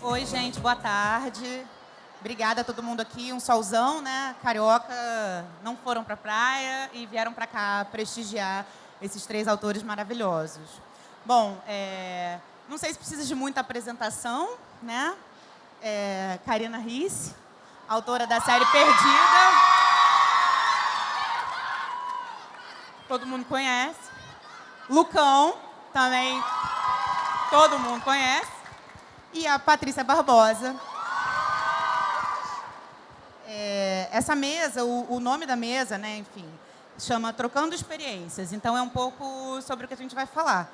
Oi, gente, boa tarde. Obrigada a todo mundo aqui. Um solzão, né? Carioca não foram para a praia e vieram para cá prestigiar esses três autores maravilhosos. Bom, não sei se precisa de muita apresentação, né? Carina Risse, autora da série Perdida. Todo mundo conhece. Lucão, também todo mundo conhece. E a Patrícia Barbosa. Essa mesa, o nome da mesa, né, enfim, chama Trocando Experiências. Então, é um pouco sobre o que a gente vai falar.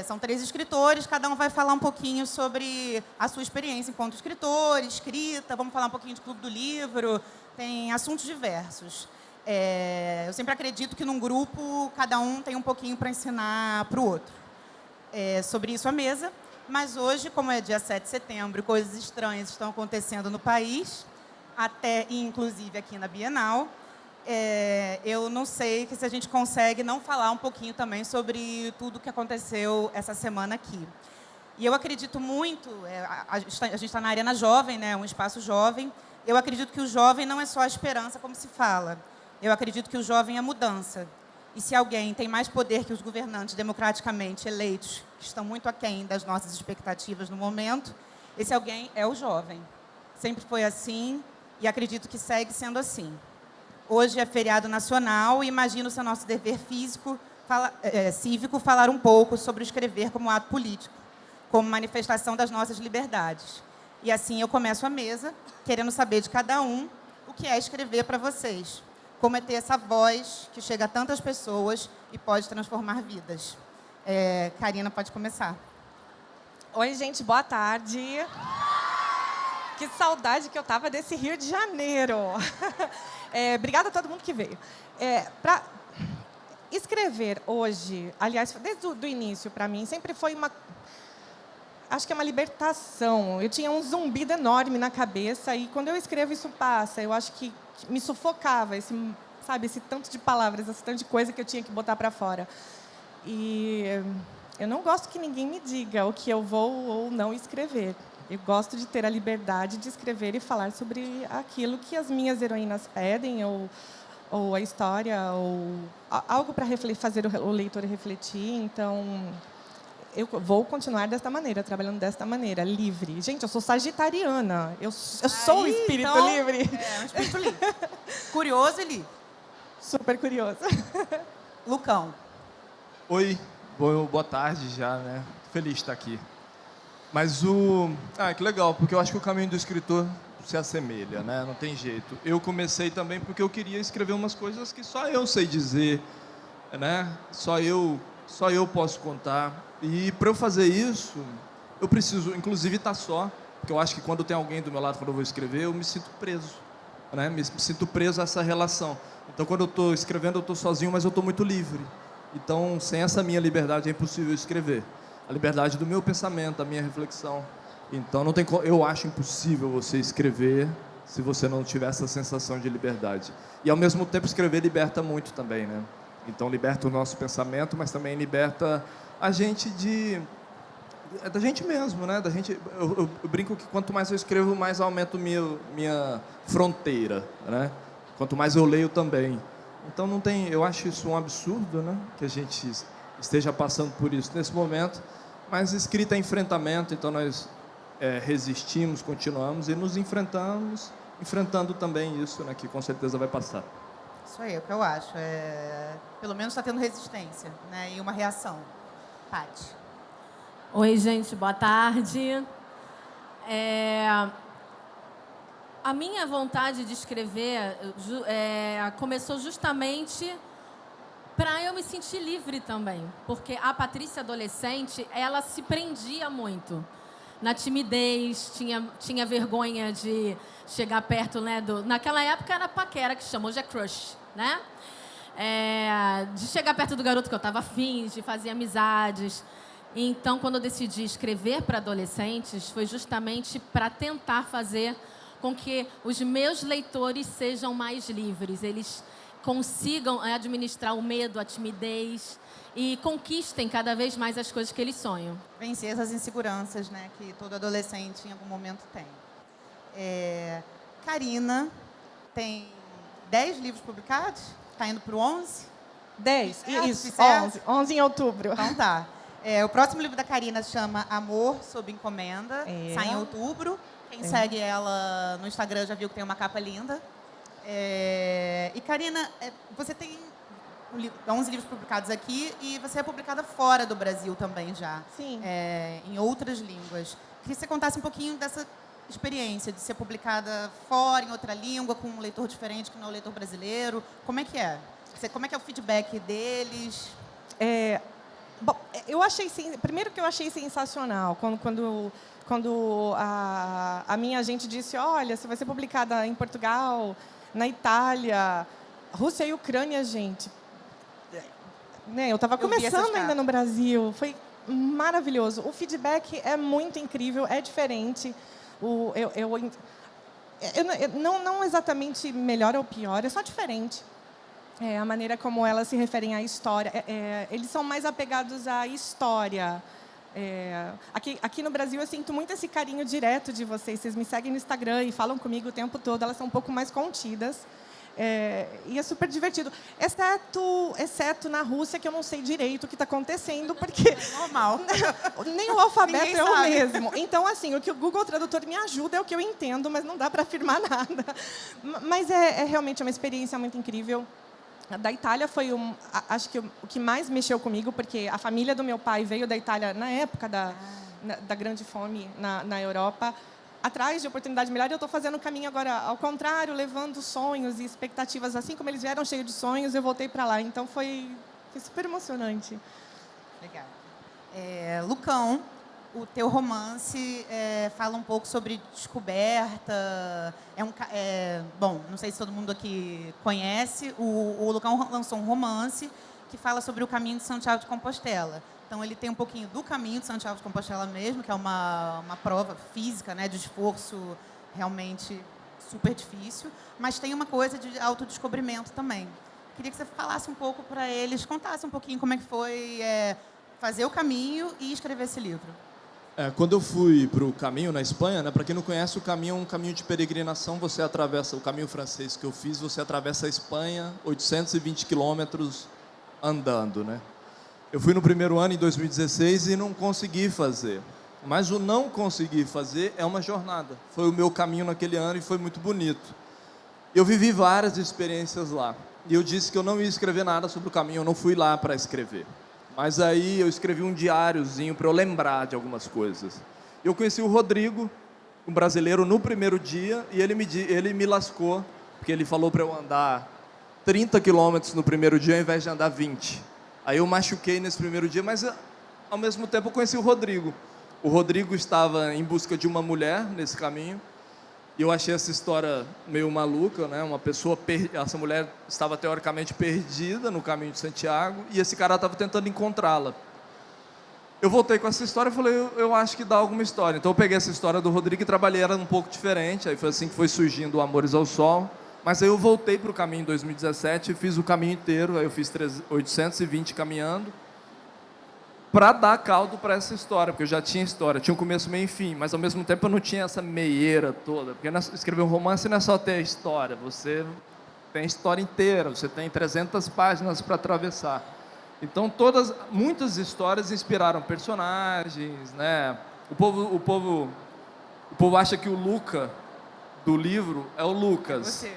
São três escritores, cada um vai falar um pouquinho sobre a sua experiência enquanto escritor, escrita, vamos falar um pouquinho de Clube do Livro, tem assuntos diversos. Eu sempre acredito que num grupo, cada um tem um pouquinho para ensinar para o outro. Sobre isso a mesa. Mas hoje, como é dia 7 de setembro, coisas estranhas estão acontecendo no país, até e inclusive aqui na Bienal, eu não sei se a gente consegue não falar um pouquinho também sobre tudo que aconteceu essa semana aqui. E eu acredito muito, a gente está na Arena Jovem, né, um espaço jovem, eu acredito que o jovem não é só a esperança, como se fala. Eu acredito que o jovem é a mudança. E se alguém tem mais poder que os governantes democraticamente eleitos, que estão muito aquém das nossas expectativas no momento, esse alguém é o jovem. Sempre foi assim e acredito que segue sendo assim. Hoje é feriado nacional e imagino ser nosso dever cívico falar um pouco sobre o escrever como ato político, como manifestação das nossas liberdades. E assim eu começo a mesa, querendo saber de cada um o que é escrever para vocês. Como é ter essa voz que chega a tantas pessoas e pode transformar vidas. Carina, pode começar. Oi, gente, boa tarde. Que saudade que eu tava desse Rio de Janeiro. Obrigada a todo mundo que veio. Para escrever hoje, aliás, desde o início, para mim, sempre foi acho que é uma libertação. Eu tinha um zumbido enorme na cabeça e quando eu escrevo isso passa. Eu acho que me sufocava esse tanto de palavras, esse tanto de coisa que eu tinha que botar para fora. E eu não gosto que ninguém me diga o que eu vou ou não escrever. Eu gosto de ter a liberdade de escrever e falar sobre aquilo que as minhas heroínas pedem, ou a história, ou algo para fazer o leitor refletir. Então, eu vou continuar desta maneira, trabalhando desta maneira, livre. Gente, eu sou sagitariana. Eu sou um espírito então, livre. Um espírito livre. Curioso e livre. Super curiosa. Lucão. Oi, boa tarde já, né? Feliz de estar aqui. Mas que legal, porque eu acho que o caminho do escritor se assemelha, né? Não tem jeito. Eu comecei também porque eu queria escrever umas coisas que só eu sei dizer, né? Só eu posso contar. E para eu fazer isso, eu preciso, inclusive, estar só, porque eu acho que quando tem alguém do meu lado, quando eu vou escrever, eu me sinto preso, né? Me sinto preso a essa relação. Então, quando eu estou escrevendo, eu estou sozinho, mas eu estou muito livre. Então, sem essa minha liberdade, é impossível escrever. A liberdade do meu pensamento, da minha reflexão. Então, eu acho impossível você escrever se você não tiver essa sensação de liberdade. E, ao mesmo tempo, escrever liberta muito também, né? Então, liberta o nosso pensamento, mas também liberta a gente da gente mesmo, né? Eu brinco que quanto mais eu escrevo, mais aumento minha fronteira, né? Quanto mais eu leio também. Então eu acho isso um absurdo, né? Que a gente esteja passando por isso nesse momento, mas escrita é enfrentamento, então nós resistimos, continuamos e nos enfrentando também isso, né? Que com certeza vai passar. Isso aí, é o que eu acho. Pelo menos está tendo resistência, né? E uma reação. Paty. Oi, gente, boa tarde. A minha vontade de escrever começou justamente para eu me sentir livre também. Porque a Patrícia adolescente, ela se prendia muito na timidez, tinha vergonha de chegar perto, né? Naquela época era paquera, que chamou, hoje é crush, né? De chegar perto do garoto que eu estava afim, de fazer amizades. Então, quando eu decidi escrever para adolescentes, foi justamente para tentar fazer com que os meus leitores sejam mais livres. Eles consigam administrar o medo, a timidez e conquistem cada vez mais as coisas que eles sonham. Vencer essas inseguranças, né, que todo adolescente em algum momento tem. Karina tem 10 livros publicados, está indo para o 11? 10, isso, certo? 11 em outubro. Então tá. O próximo livro da Karina se chama Amor Sob Encomenda, sai em outubro. Quem segue ela no Instagram já viu que tem uma capa linda. E Karina, você tem 11 livros publicados aqui e você é publicada fora do Brasil também já. Sim. Em outras línguas. Queria que você contasse um pouquinho dessa experiência de ser publicada fora, em outra língua, com um leitor diferente que não é o leitor brasileiro. Como é que é? Como é que é o feedback deles? Bom, primeiro que eu achei sensacional quando a minha agente disse, olha, você vai ser publicada em Portugal, na Itália, Rússia e Ucrânia, gente. Né, eu estava começando ainda no Brasil, foi maravilhoso. O feedback é muito incrível, é diferente. Não exatamente melhor ou pior, é só diferente. A maneira como elas se referem à história. Eles são mais apegados à história. Aqui no Brasil, eu sinto muito esse carinho direto de vocês. Vocês me seguem no Instagram e falam comigo o tempo todo. Elas são um pouco mais contidas. E é super divertido. Exceto na Rússia, que eu não sei direito o que está acontecendo, porque... Normal. Nem o alfabeto Ninguém é sabe. o mesmo. Então, assim, o que o Google Tradutor me ajuda é o que eu entendo, mas não dá para afirmar nada. Mas realmente uma experiência muito incrível. Da Itália foi, acho que o que mais mexeu comigo, porque a família do meu pai veio da Itália na época da grande fome na Europa, atrás de oportunidade melhor. E eu estou fazendo o caminho agora ao contrário, levando sonhos e expectativas. Assim como eles vieram cheios de sonhos, eu voltei para lá. Então, foi super emocionante. Legal. Lucão, o teu romance fala um pouco sobre descoberta. Bom, não sei se todo mundo aqui conhece. O Lucão lançou um romance que fala sobre o caminho de Santiago de Compostela. Então, ele tem um pouquinho do caminho de Santiago de Compostela mesmo, que é uma prova física, né, de esforço realmente super difícil, mas tem uma coisa de autodescobrimento também. Queria que você falasse um pouco para eles, contasse um pouquinho como é que foi fazer o caminho e escrever esse livro. Quando eu fui para o caminho na Espanha, né, para quem não conhece, o caminho é um caminho de peregrinação. Você atravessa o caminho francês que eu fiz, você atravessa a Espanha, 820 quilômetros andando, né? Eu fui no primeiro ano, em 2016, e não consegui fazer. Mas o não conseguir fazer é uma jornada. Foi o meu caminho naquele ano e foi muito bonito. Eu vivi várias experiências lá. E eu disse que eu não ia escrever nada sobre o caminho, eu não fui lá para escrever. Mas aí eu escrevi um diáriozinho para eu lembrar de algumas coisas. Eu conheci o Rodrigo, um brasileiro, no primeiro dia, e ele me lascou, porque ele falou para eu andar 30 quilômetros no primeiro dia, ao invés de andar 20. Aí eu machuquei nesse primeiro dia, mas ao mesmo tempo eu conheci o Rodrigo. O Rodrigo estava em busca de uma mulher nesse caminho, e eu achei essa história meio maluca, né? Essa mulher estava teoricamente perdida no caminho de Santiago, e esse cara estava tentando encontrá-la. Eu voltei com essa história e falei, eu acho que dá alguma história. Então eu peguei essa história do Rodrigo e trabalhei ela um pouco diferente, aí foi assim que foi surgindo o Amores ao Sol. Mas aí eu voltei para o caminho em 2017 e fiz o caminho inteiro, aí eu fiz 820 caminhando, para dar caldo para essa história, porque eu já tinha história, tinha um começo, meio e fim, mas ao mesmo tempo eu não tinha essa meieira toda, porque escrever um romance não é só ter a história, você tem a história inteira, você tem 300 páginas para atravessar. Então muitas histórias inspiraram personagens, né? O povo acha que o Luca do livro é o Lucas, Você.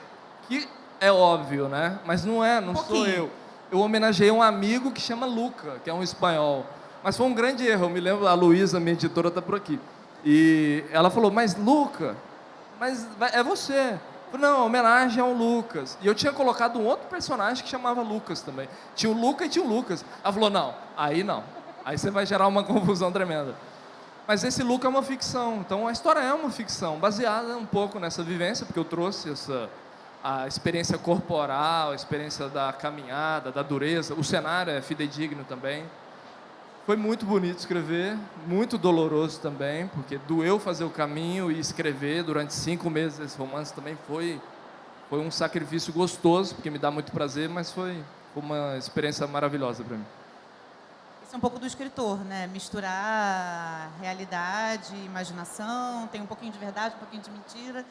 que é óbvio, né? Mas não é, não sou eu. Eu homenageei um amigo que chama Luca, que é um espanhol. Mas foi um grande erro. Eu me lembro, a Luísa, minha editora, está por aqui. E ela falou, mas Luca, mas é você. Eu falei, não, homenagem ao Lucas. E eu tinha colocado um outro personagem que chamava Lucas também. Tinha o Luca e tinha o Lucas. Ela falou, não. Aí você vai gerar uma confusão tremenda. Mas esse Luca é uma ficção. Então a história é uma ficção, baseada um pouco nessa vivência, porque eu trouxe a experiência corporal, a experiência da caminhada, da dureza. O cenário é fidedigno também. Foi muito bonito escrever, muito doloroso também, porque doeu fazer o caminho e escrever durante 5 meses esse romance também foi Foi um sacrifício gostoso, porque me dá muito prazer, mas foi uma experiência maravilhosa para mim. Isso é um pouco do escritor, né? Misturar realidade, imaginação, tem um pouquinho de verdade, um pouquinho de mentira,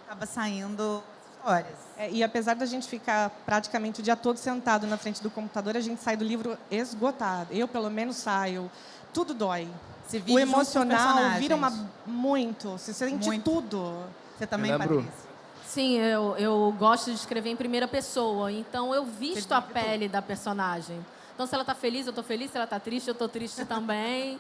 acaba saindo histórias. E apesar da gente ficar praticamente o dia todo sentado na frente do computador, a gente sai do livro esgotado. Eu, pelo menos, saio. Tudo dói. O emocional vira muito. Se sente muito. Tudo. Você também, Patrícia? Sim, eu gosto de escrever em primeira pessoa. Então, eu visto a pele da personagem. Então, se ela está feliz, eu estou feliz. Se ela está triste, eu estou triste também.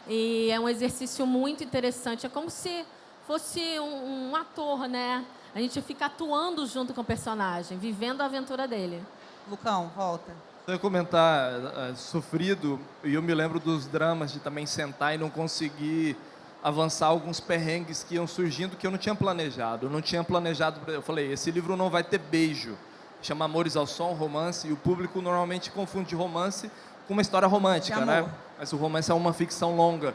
E é um exercício muito interessante. É como se fosse um ator, né? A gente fica atuando junto com o personagem, vivendo a aventura dele. Lucão, volta. Eu ia comentar, sofrido, e eu me lembro dos dramas de também sentar e não conseguir avançar alguns perrengues que iam surgindo que eu não tinha planejado. Eu falei, esse livro não vai ter beijo. Chama Amores ao Som, romance, e o público normalmente confunde romance com uma história romântica, né? Mas o romance é uma ficção longa.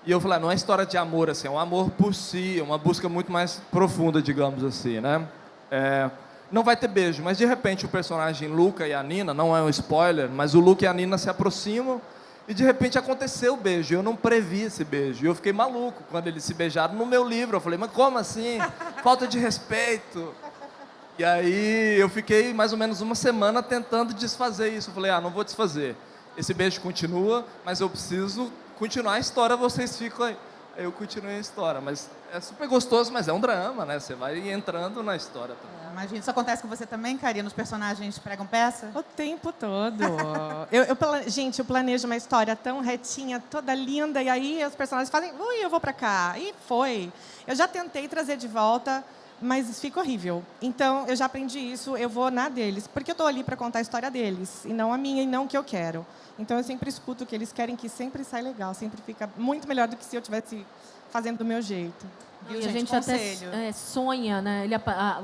E eu falei, não é história de amor, assim, é um amor por si, é uma busca muito mais profunda, digamos assim, né? Não vai ter beijo, mas de repente o personagem Luca e a Nina, não é um spoiler, mas o Luca e a Nina se aproximam e de repente aconteceu o beijo. Eu não previ esse beijo. E eu fiquei maluco quando eles se beijaram no meu livro. Eu falei, mas como assim? Falta de respeito. E aí eu fiquei mais ou menos uma semana tentando desfazer isso. Eu falei, não vou desfazer. Esse beijo continua, mas eu preciso continuar a história, vocês ficam aí. Aí eu continuei a história, mas é super gostoso, mas é um drama, né? Você vai entrando na história também. Imagina, isso acontece com você também, Karina? Os personagens pregam peça? O tempo todo. Gente, eu planejo uma história tão retinha, toda linda, e aí os personagens fazem, ui, eu vou pra cá. E foi. Eu já tentei trazer de volta, mas fica horrível. Então, eu já aprendi isso, eu vou na deles. Porque eu estou ali para contar a história deles, e não a minha, e não o que eu quero. Então, eu sempre escuto o que eles querem, que sempre sai legal, sempre fica muito melhor do que se eu estivesse fazendo do meu jeito. Viu, E a gente até sonha, né?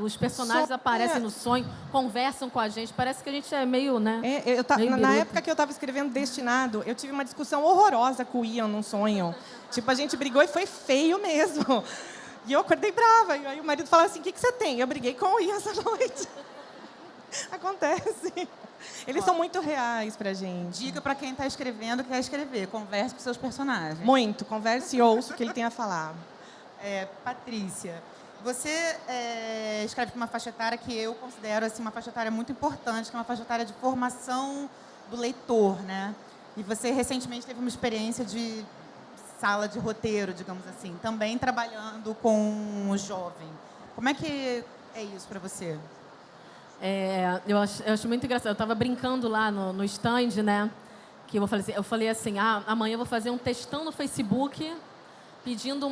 Os personagens aparecem no sonho, conversam com a gente, parece que a gente é meio, né? Na época que eu estava escrevendo Destinado, eu tive uma discussão horrorosa com o Ian num sonho. Tipo, a gente brigou e foi feio mesmo. E eu acordei brava. E aí o marido falava assim, o que você tem? Eu briguei com o Ian essa noite. Acontece. Eles são muito reais pra gente. Dica para quem está escrevendo, quer escrever. Converse com seus personagens. Muito. Converse e ouça o que ele tem a falar. Patrícia, você escreve para uma faixa etária que eu considero assim, uma faixa etária muito importante, que é uma faixa etária de formação do leitor, né? E você recentemente teve uma experiência de sala de roteiro, digamos assim, também trabalhando com o jovem. Como é que é isso para você? Eu acho muito engraçado. Eu estava brincando lá no stand, né? Que eu falei assim, amanhã eu vou fazer um textão no Facebook pedindo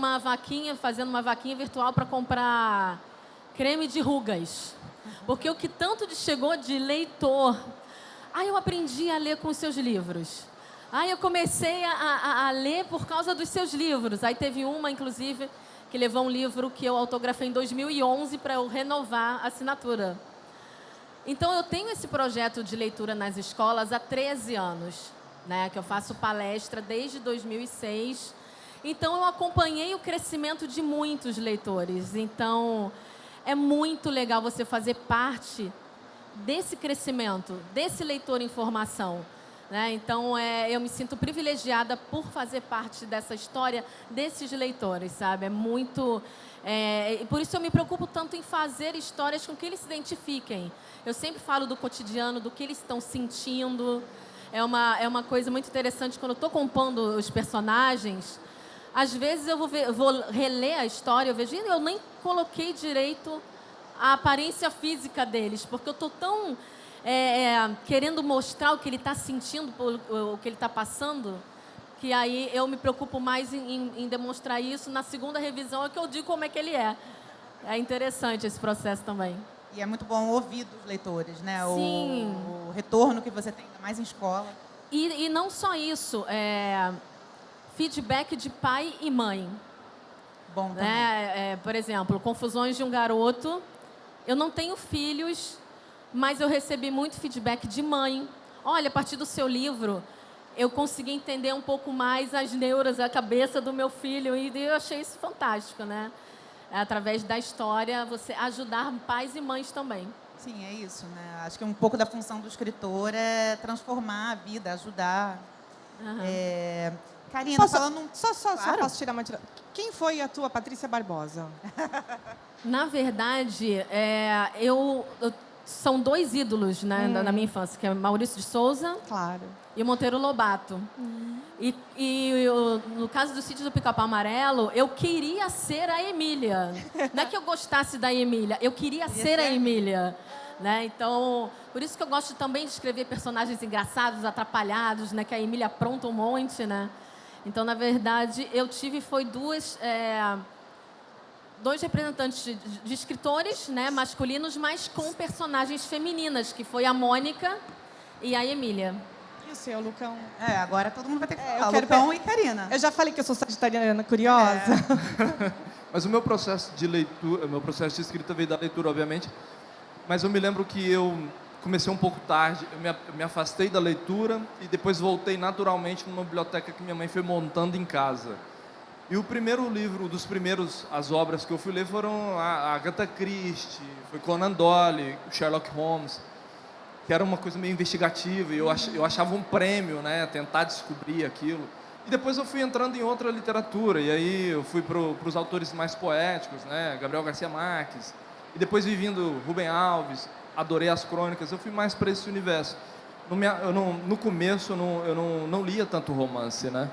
fazendo uma vaquinha virtual para comprar creme de rugas. Porque o que tanto chegou de leitor... eu aprendi a ler com os seus livros. Eu comecei a ler por causa dos seus livros. Aí teve uma, inclusive, que levou um livro que eu autografei em 2011 para eu renovar a assinatura. Então, eu tenho esse projeto de leitura nas escolas há 13 anos, né, que eu faço palestra desde 2006. Então, eu acompanhei o crescimento de muitos leitores. Então, é muito legal você fazer parte desse crescimento, desse leitor em formação, né? Então, eu me sinto privilegiada por fazer parte dessa história desses leitores, sabe? É muito... por isso eu me preocupo tanto em fazer histórias com que eles se identifiquem. Eu sempre falo do cotidiano, do que eles estão sentindo. É uma coisa muito interessante quando eu estou compondo os personagens. Às vezes eu vou reler a história, eu vejo, eu nem coloquei direito a aparência física deles, porque eu estou tão querendo mostrar o que ele está sentindo, o que ele está passando, que aí eu me preocupo mais em demonstrar isso. Na segunda revisão é que eu digo como é que ele é. É interessante esse processo também. E é muito bom ouvir dos leitores, né? Sim. O retorno que você tem, ainda mais em escola. E não só isso, feedback de pai e mãe. Bom também. Por exemplo, Confusões de um Garoto. Eu não tenho filhos, mas eu recebi muito feedback de mãe. Olha, a partir do seu livro, eu consegui entender um pouco mais as neuras, a cabeça do meu filho, e eu achei isso fantástico, né? através da história, você ajudar pais e mães também. Sim, é isso, né? Acho que um pouco da função do escritor é transformar a vida, ajudar. Karina, falando... Só Claro. posso tirar uma... Quem foi a tua Patrícia Barbosa? Na verdade, são dois ídolos, né, na minha infância, que é Maurício de Souza Claro. e o Monteiro Lobato. No caso do Sítio do Pica-Pau Amarelo, eu queria ser a Emília. Não é que eu gostasse da Emília, eu queria ser a Emília. Né? Então, por isso que eu gosto também de escrever personagens engraçados, atrapalhados, né? Que a Emília apronta um monte, né? Então, na verdade, eu tive dois representantes de escritores, né, masculinos, mas com personagens femininas, que foi a Mônica e a Emília. E o seu, Lucão? Agora todo mundo vai ter que falar. eu quero Lucão e Karina. Eu já falei que eu sou sagitariana curiosa. Mas o meu processo de leitura, o meu processo de escrita veio da leitura, obviamente. Mas eu me lembro que eu comecei um pouco tarde, eu me afastei da leitura e depois voltei naturalmente numa biblioteca que minha mãe foi montando em casa. E o primeiro livro, as obras que eu fui ler foram a Agatha Christie, foi Conan Doyle, o Sherlock Holmes, que era uma coisa meio investigativa e eu achava um prêmio, né, tentar descobrir aquilo. E depois eu fui entrando em outra literatura, e aí eu fui para os autores mais poéticos, né, Gabriel Garcia Marques, e depois vi vindo Rubem Alves, adorei as crônicas, eu fui mais para esse universo. No começo eu não lia tanto romance, né?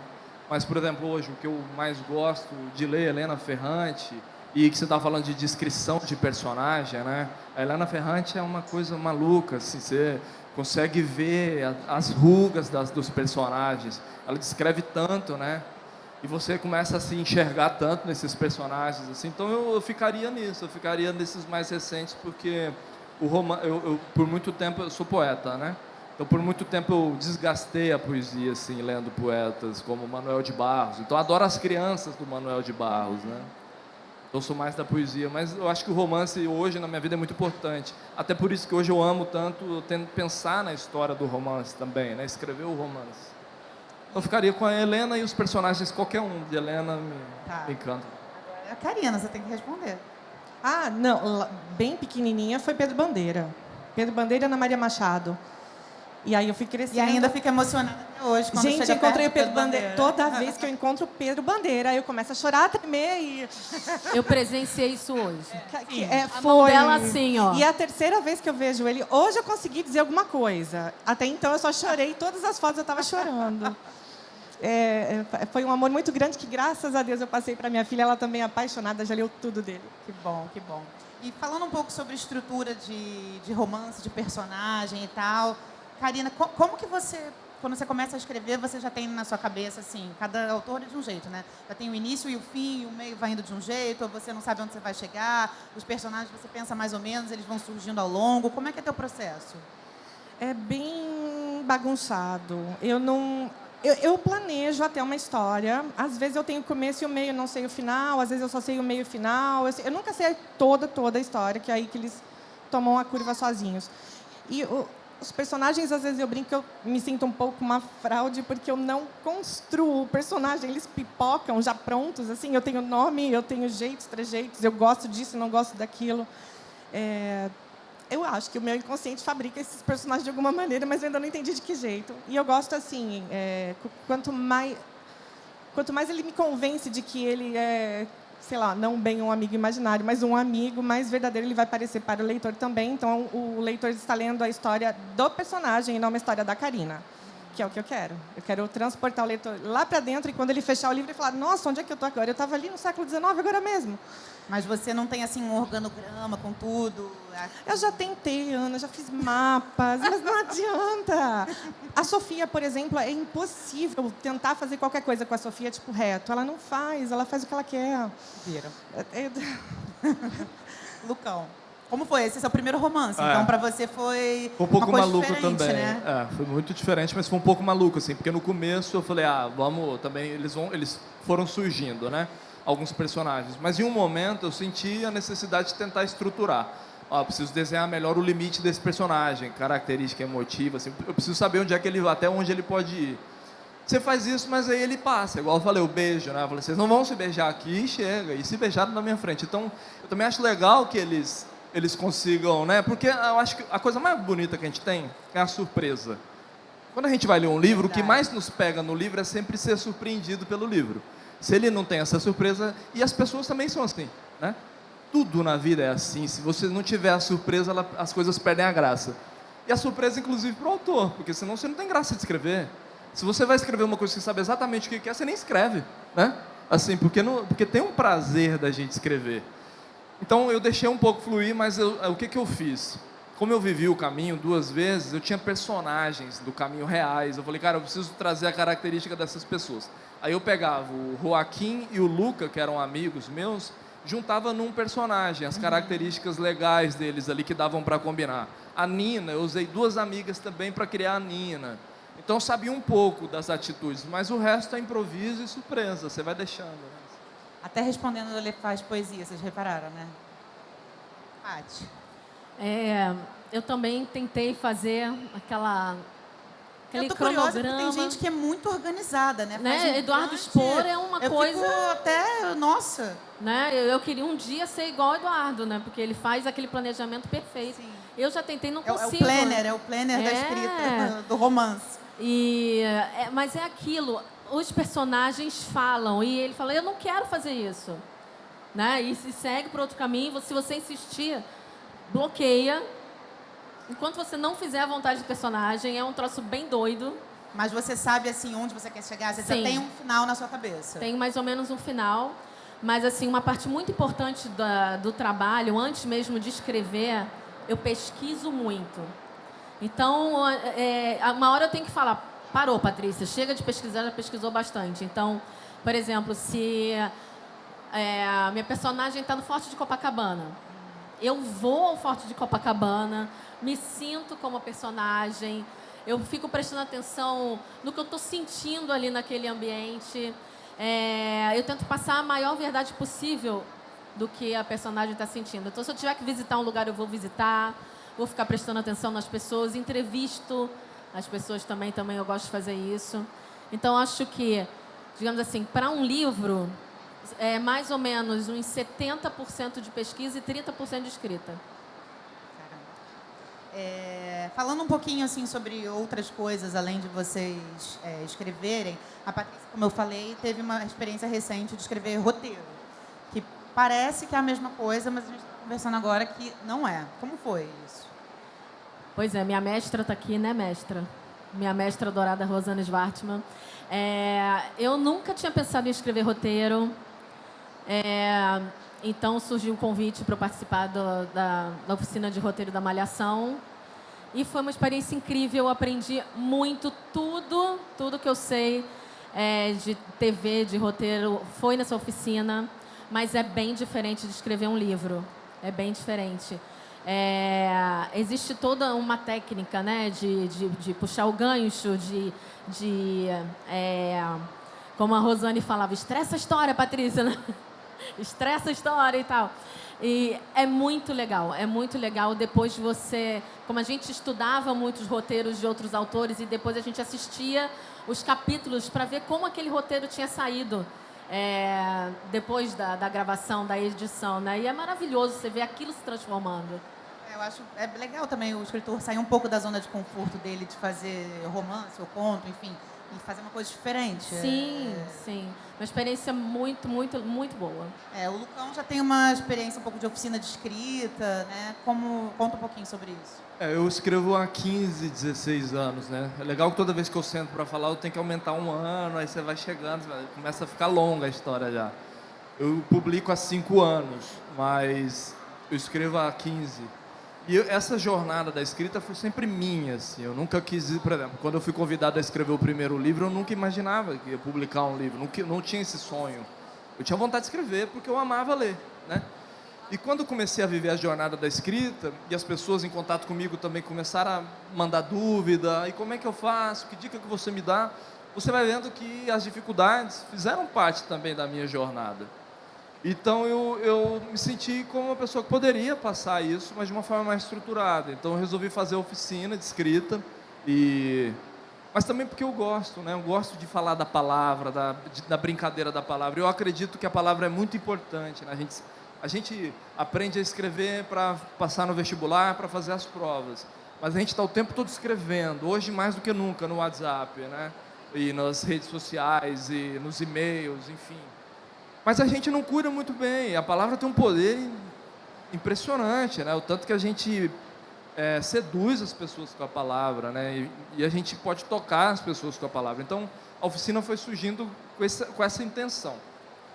Mas, por exemplo, hoje o que eu mais gosto de ler é Helena Ferrante, e que você estava falando de descrição de personagem, né? A Helena Ferrante é uma coisa maluca, assim, você consegue ver as rugas dos personagens, ela descreve tanto, né? E você começa a se enxergar tanto nesses personagens, assim. Então eu ficaria nisso, eu ficaria nesses mais recentes, porque por muito tempo eu sou poeta, né? Então por muito tempo eu desgastei a poesia, assim, lendo poetas como Manuel de Barros. Então eu adoro as crianças do Manuel de Barros, né? Então eu sou mais da poesia, mas eu acho que o romance hoje na minha vida é muito importante. Até por isso que hoje eu amo tanto, eu tento pensar na história do romance também, né? Escrever o romance. Eu ficaria com a Helena e os personagens, qualquer um de Helena me encanta. Agora é a Karina, você tem que responder. Não, bem pequenininha foi Pedro Bandeira. Pedro Bandeira e Ana Maria Machado. E aí eu fui crescendo. E ainda fica emocionada até hoje. Quando Gente, chega eu encontrei o perto Pedro Bandeira. Toda vez que eu encontro o Pedro Bandeira, eu começo a chorar, a tremer e... Eu presenciei isso hoje. A mão Foi. dela assim, ó. E é a terceira vez que eu vejo ele. Hoje eu consegui dizer alguma coisa. Até então eu só chorei. Todas as fotos eu estava chorando. Foi um amor muito grande que, graças a Deus, eu passei para minha filha. Ela também é apaixonada, já leu tudo dele. Que bom, que bom. E falando um pouco sobre estrutura de romance, de personagem e tal, Karina, como que você, quando você começa a escrever, você já tem na sua cabeça, assim, cada autor é de um jeito, né? Já tem o início e o fim, o meio vai indo de um jeito, ou você não sabe onde você vai chegar, os personagens você pensa mais ou menos, eles vão surgindo ao longo. Como é que é teu processo? É bem bagunçado. Eu planejo até uma história. Às vezes eu tenho o começo e o meio, não sei o final. Às vezes eu só sei o meio e o final. Eu nunca sei toda a história, que é aí que eles tomam a curva sozinhos. E os personagens, às vezes eu brinco que eu me sinto um pouco uma fraude, porque eu não construo o personagem. Eles pipocam já prontos. Assim, eu tenho nome, eu tenho jeitos, trejeitos. Eu gosto disso, não gosto daquilo. Eu acho que o meu inconsciente fabrica esses personagens de alguma maneira, mas eu ainda não entendi de que jeito. E eu gosto assim, quanto mais ele me convence de que ele é, sei lá, não bem um amigo imaginário, mas um amigo mais verdadeiro, ele vai parecer para o leitor também. Então, o leitor está lendo a história do personagem e não uma história da Karina, que é o que eu quero. Eu quero transportar o leitor lá para dentro e quando ele fechar o livro, ele falar, nossa, onde é que eu estou agora? Eu estava ali no século XIX, agora mesmo. Mas você não tem, assim, um organograma com tudo? Eu já tentei, Ana, já fiz mapas, mas não adianta. A Sofia, por exemplo, é impossível tentar fazer qualquer coisa com a Sofia, tipo, reto. Ela não faz, ela faz o que ela quer. Viram. Lucão, como foi? Esse é seu primeiro romance, então para você foi um pouco uma coisa maluco diferente, também. Né? Foi muito diferente, mas foi um pouco maluco, assim, porque no começo eu falei, vamos também, eles foram surgindo, né? Alguns personagens. Mas em um momento eu senti a necessidade de tentar estruturar. Preciso desenhar melhor o limite desse personagem, característica emotiva, assim, eu preciso saber até onde ele pode ir. Você faz isso, mas aí ele passa. Igual eu falei, o beijo, né? Eu falei, vocês não vão se beijar aqui e chega. E se beijaram na minha frente. Então, eu também acho legal que eles consigam, né? Porque eu acho que a coisa mais bonita que a gente tem é a surpresa. Quando a gente vai ler um livro, o que mais nos pega no livro é sempre ser surpreendido pelo livro. Se ele não tem essa surpresa... E as pessoas também são assim, né? Tudo na vida é assim. Se você não tiver a surpresa, as coisas perdem a graça. E a surpresa, inclusive, para o autor. Porque senão você não tem graça de escrever. Se você vai escrever uma coisa que você sabe exatamente o que quer, você nem escreve, né? Assim, porque tem um prazer da gente escrever. Então, eu deixei um pouco fluir, mas o que eu fiz? Como eu vivi o caminho 2 vezes, eu tinha personagens do caminho reais. Eu falei, cara, eu preciso trazer a característica dessas pessoas. Aí eu pegava o Joaquim e o Luca, que eram amigos meus, juntava num personagem as características legais deles ali que davam para combinar. A Nina, eu usei 2 amigas também para criar a Nina. Então, sabia um pouco das atitudes, mas o resto é improviso e surpresa, você vai deixando. Né? Até respondendo, ele faz poesia, vocês repararam, né? Paty. Eu também tentei fazer aquele Eu tô curiosa porque cronograma. tem gente que é muito organizada, né? Né? Faz um Eduardo grande- Spor é uma eu coisa... Fico até, nossa. Né? Eu queria um dia ser igual ao Eduardo, né? Porque ele faz aquele planejamento perfeito. Sim. Eu já tentei, não É consigo. o planner da escrita, do romance. Mas é aquilo, os personagens falam e ele fala, eu não quero fazer isso. Né? E se segue por outro caminho, se você insistir, bloqueia. Enquanto você não fizer a vontade do personagem, é um troço bem doido. Mas você sabe, assim, onde você quer chegar? Você já Sim. tem um final na sua cabeça. Tem mais ou menos um final. Mas, assim, uma parte muito importante do trabalho, antes mesmo de escrever, eu pesquiso muito. Então, uma hora eu tenho que falar, parou, Patrícia, chega de pesquisar, já pesquisou bastante. Então, por exemplo, se a minha personagem está no Forte de Copacabana, eu vou ao Forte de Copacabana, me sinto como a personagem, eu fico prestando atenção no que eu estou sentindo ali naquele ambiente. Eu tento passar a maior verdade possível do que a personagem está sentindo. Então, se eu tiver que visitar um lugar, eu vou visitar, vou ficar prestando atenção nas pessoas, entrevisto as pessoas também eu gosto de fazer isso. Então, acho que, digamos assim, para um livro, é mais ou menos uns 70% de pesquisa e 30% de escrita. Falando um pouquinho assim sobre outras coisas, além de vocês escreverem, a Patrícia, como eu falei, teve uma experiência recente de escrever roteiro, que parece que é a mesma coisa, mas a gente está conversando agora que não é. Como foi isso? Pois é, minha mestra está aqui, né, mestra? Minha mestra adorada, Rosana Schwartzman. Eu nunca tinha pensado em escrever roteiro, então surgiu o convite para eu participar da oficina de roteiro da Malhação. E foi uma experiência incrível, eu aprendi muito, tudo que eu sei de TV, de roteiro, foi nessa oficina, mas é bem diferente de escrever um livro, é bem diferente. Existe toda uma técnica, né, de puxar o gancho, como a Rosane falava, estressa a história, Patrícia, né? Estressa a história e tal. E é muito legal depois de você... Como a gente estudava muitos roteiros de outros autores e depois a gente assistia os capítulos para ver como aquele roteiro tinha saído depois da gravação, da edição, né? E é maravilhoso você ver aquilo se transformando. Eu acho legal também o escritor sair um pouco da zona de conforto dele, de fazer romance ou conto, enfim, e fazer uma coisa diferente. Sim. Uma experiência muito, muito, muito boa. O Lucão já tem uma experiência um pouco de oficina de escrita, né? Conta um pouquinho sobre isso. Eu escrevo há 15, 16 anos, né? É legal que toda vez que eu sento para falar, eu tenho que aumentar um ano, aí você vai chegando, começa a ficar longa a história já. Eu publico há 5 anos, mas eu escrevo há 15. E essa jornada da escrita foi sempre minha, assim. Eu nunca quis, por exemplo, quando eu fui convidado a escrever o primeiro livro, eu nunca imaginava que ia publicar um livro, não tinha esse sonho. Eu tinha vontade de escrever porque eu amava ler, né? E quando eu comecei a viver a jornada da escrita, e as pessoas em contato comigo também começaram a mandar dúvida, e como é que eu faço, que dica que você me dá, você vai vendo que as dificuldades fizeram parte também da minha jornada. Então eu me senti como uma pessoa que poderia passar isso, mas de uma forma mais estruturada. Então eu resolvi fazer oficina de escrita e mas também porque eu gosto, né? Eu gosto de falar da palavra, da brincadeira da palavra. Eu acredito que a palavra é muito importante, né? A gente aprende a escrever para passar no vestibular, para fazer as provas. Mas a gente está o tempo todo escrevendo, hoje mais do que nunca, no WhatsApp, né? E nas redes sociais, e nos e-mails, enfim. Mas a gente não cuida muito bem. A palavra tem um poder impressionante, né? O tanto que a gente seduz as pessoas com a palavra, né? E a gente pode tocar as pessoas com a palavra. Então, a oficina foi surgindo com essa intenção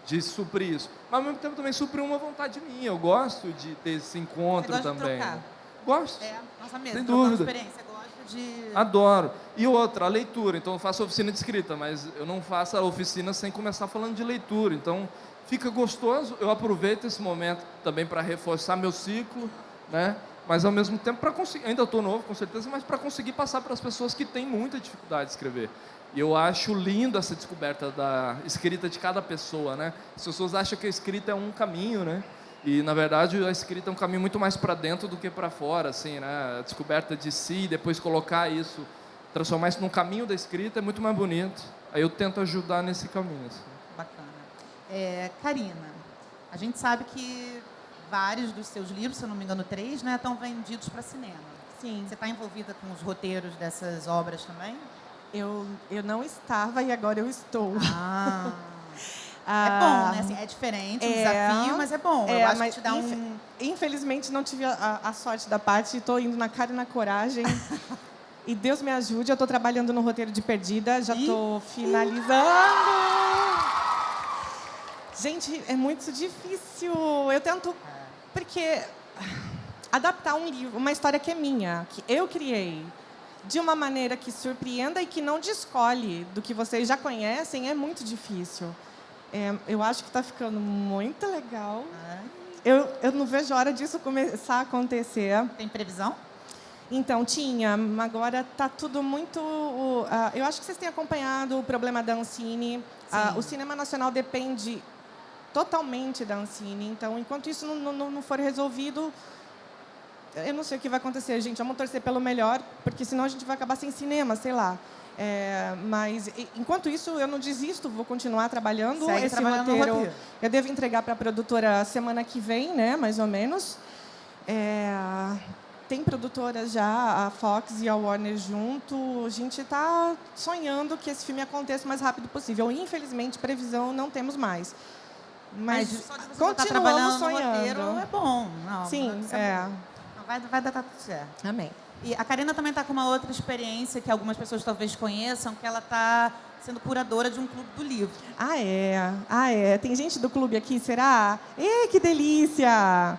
de suprir isso. Mas, ao mesmo tempo, também supriu uma vontade minha. Eu gosto de ter esse encontro Você gosta também. de trocar? Gosto. Nossa mesa, Sem trocando dúvida. experiência. Gosto de... Adoro. E outra, a leitura. Então, eu faço oficina de escrita, mas eu não faço a oficina sem começar falando de leitura. Então, fica gostoso. Eu aproveito esse momento também para reforçar meu ciclo, né? Mas, ao mesmo tempo, para conseguir... Ainda estou novo, com certeza, mas para conseguir passar para as pessoas que têm muita dificuldade de escrever. E eu acho lindo essa descoberta da escrita de cada pessoa, né? As pessoas acham que a escrita é um caminho, né? E, na verdade, a escrita é um caminho muito mais para dentro do que para fora, assim, né? A descoberta de si, depois colocar isso, transformar isso num caminho da escrita é muito mais bonito. Aí eu tento ajudar nesse caminho. Assim. Bacana. Karina, a gente sabe que vários dos seus livros, se eu não me engano 3, né, estão vendidos para cinema. Sim. Você está envolvida com os roteiros dessas obras também? Eu não estava e agora eu estou. É bom, né? Assim, é diferente, um desafio, mas é bom. Eu acho que te dá Infelizmente, não tive a sorte da parte. Estou indo na cara e na coragem. E Deus me ajude. Eu estou trabalhando no roteiro de Perdida. Já estou finalizando. Gente, é muito difícil. Eu tento... Porque adaptar um livro, uma história que é minha, que eu criei, de uma maneira que surpreenda e que não descole do que vocês já conhecem, é muito difícil. Eu acho que está ficando muito legal. Eu não vejo a hora disso começar a acontecer. Tem previsão? Então, tinha. Agora está tudo muito... eu acho que vocês têm acompanhado o problema da Ancine. O cinema nacional depende totalmente da Ancine. Então, enquanto isso não for resolvido, eu não sei o que vai acontecer, gente. Vamos torcer pelo melhor, porque senão a gente vai acabar sem cinema, sei lá. Mas, enquanto isso, eu não desisto, vou continuar trabalhando. Segue esse trabalhando no roteiro. roteiro. Eu devo entregar para a produtora semana que vem, né, mais ou menos. Tem produtoras já, a Fox e a Warner junto. A gente está sonhando que esse filme aconteça o mais rápido possível. Infelizmente, previsão não temos mais. Mas só de você continuamos estar trabalhando sonhando. no roteiro é bom. Não, Sim, vai dar tudo certo. Amém. E a Karina também está com uma outra experiência que algumas pessoas talvez conheçam, que ela está sendo curadora de um clube do livro. Ah, é? Tem gente do clube aqui, será? Que delícia!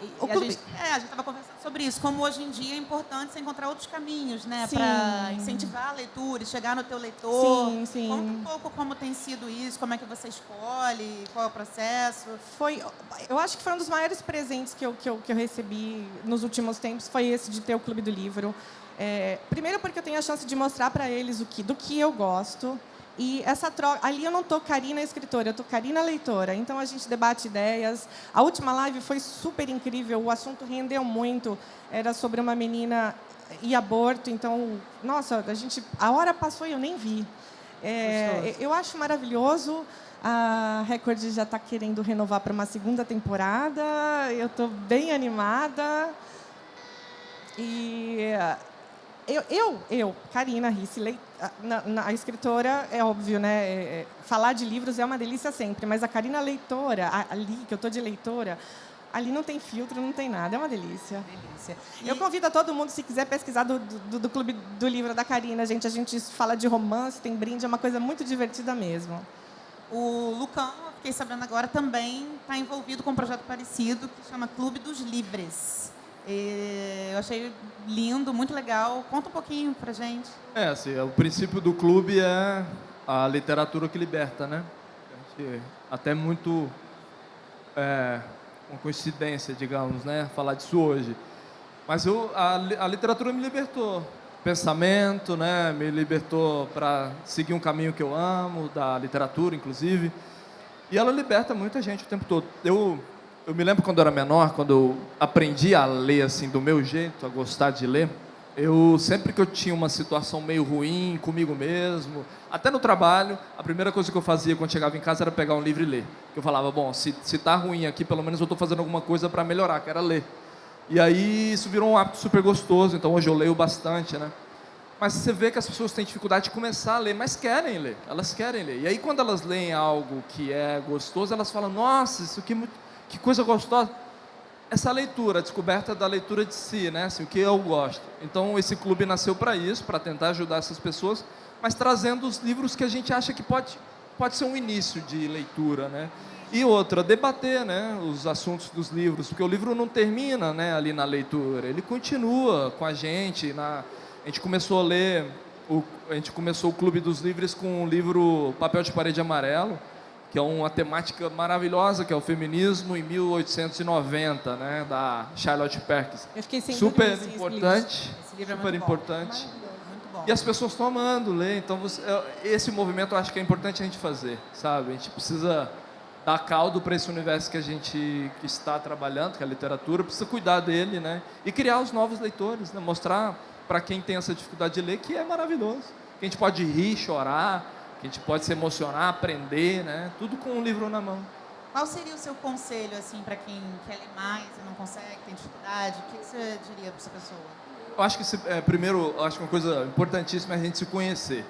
A gente estava conversando sobre isso, como hoje em dia é importante você encontrar outros caminhos, né? Sim. Para incentivar a leitura, chegar no teu leitor. Sim, sim. Conta um pouco como tem sido isso, como é que você escolhe, qual é o processo. Eu acho que foi um dos maiores presentes que eu recebi nos últimos tempos, foi esse de ter o Clube do Livro. Primeiro porque eu tenho a chance de mostrar para eles do que eu gosto. E essa troca... Ali eu não estou Karina escritora, eu estou Karina leitora. Então, a gente debate ideias. A última live foi super incrível, o assunto rendeu muito. Era sobre uma menina e aborto. Então, nossa, a hora passou e eu nem vi. Eu acho maravilhoso. A Record já está querendo renovar para uma segunda temporada. Eu estou bem animada. E... Karina Risse, a escritora, é óbvio, né? Falar de livros é uma delícia sempre, mas a Karina leitora, ali, que eu estou de leitora, ali não tem filtro, não tem nada, é uma delícia. Eu convido a todo mundo, se quiser pesquisar do Clube do Livro da Karina, gente. A gente fala de romance, tem brinde, é uma coisa muito divertida mesmo. O Lucão, fiquei sabendo agora, também está envolvido com um projeto parecido que chama Clube dos Livres. Eu achei lindo, muito legal. Conta um pouquinho pra gente. Assim, o princípio do clube é a literatura que liberta, né? Até muito uma coincidência, digamos, né? Falar disso hoje. Mas a literatura me libertou. Pensamento, né? Me libertou para seguir um caminho que eu amo, da literatura, inclusive. E ela liberta muita gente o tempo todo. Eu me lembro quando eu era menor, quando eu aprendi a ler assim do meu jeito, a gostar de ler, Eu, sempre que eu tinha uma situação meio ruim comigo mesmo, até no trabalho, a primeira coisa que eu fazia quando chegava em casa era pegar um livro e ler. Eu falava, bom, se tá ruim aqui, pelo menos eu estou fazendo alguma coisa para melhorar, que era ler. E aí isso virou um hábito super gostoso, então hoje eu leio bastante, né? Mas você vê que as pessoas têm dificuldade de começar a ler, mas querem ler, elas querem ler. E aí quando elas leem algo que é gostoso, elas falam, nossa, isso aqui é que coisa gostosa. Essa leitura, a descoberta da leitura de si, né? Assim, o que eu gosto. Então esse clube nasceu para isso, para tentar ajudar essas pessoas, mas trazendo os livros que a gente acha que pode ser um início de leitura, né? E outra, debater, né, os assuntos dos livros, porque o livro não termina, né, ali na leitura, ele continua com a gente. A gente começou a ler, a gente começou o Clube dos Livros com o livro Papel de Parede Amarelo, que é uma temática maravilhosa, que é o feminismo em 1890, né, da Charlotte Perkins. Eu fiquei sem super dúvida, importante, Esse livro é super muito importante. Muito bom. E as pessoas estão amando ler, então esse movimento eu acho que é importante a gente fazer, sabe? A gente precisa dar caldo para esse universo que a gente está trabalhando, que é a literatura, precisa cuidar dele, né? E criar os novos leitores, né? Mostrar para quem tem essa dificuldade de ler que é maravilhoso, que a gente pode rir, chorar, que a gente pode se emocionar, aprender, né? Tudo com um livro na mão. Qual seria o seu conselho, assim, para quem quer ler mais e não consegue, tem dificuldade? O que você diria para essa pessoa? Eu acho que, primeiro, eu acho que uma coisa importantíssima é a gente se conhecer.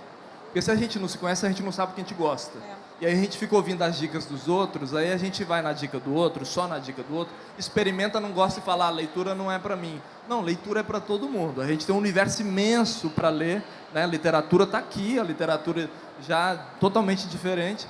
Porque se a gente não se conhece, a gente não sabe o que a gente gosta. E aí a gente fica ouvindo as dicas dos outros, aí a gente vai na dica do outro, só na dica do outro, experimenta, não gosta e fala, ah, leitura não é para mim. Não, leitura é para todo mundo. A gente tem um universo imenso para ler, né? A literatura está aqui, a literatura já totalmente diferente.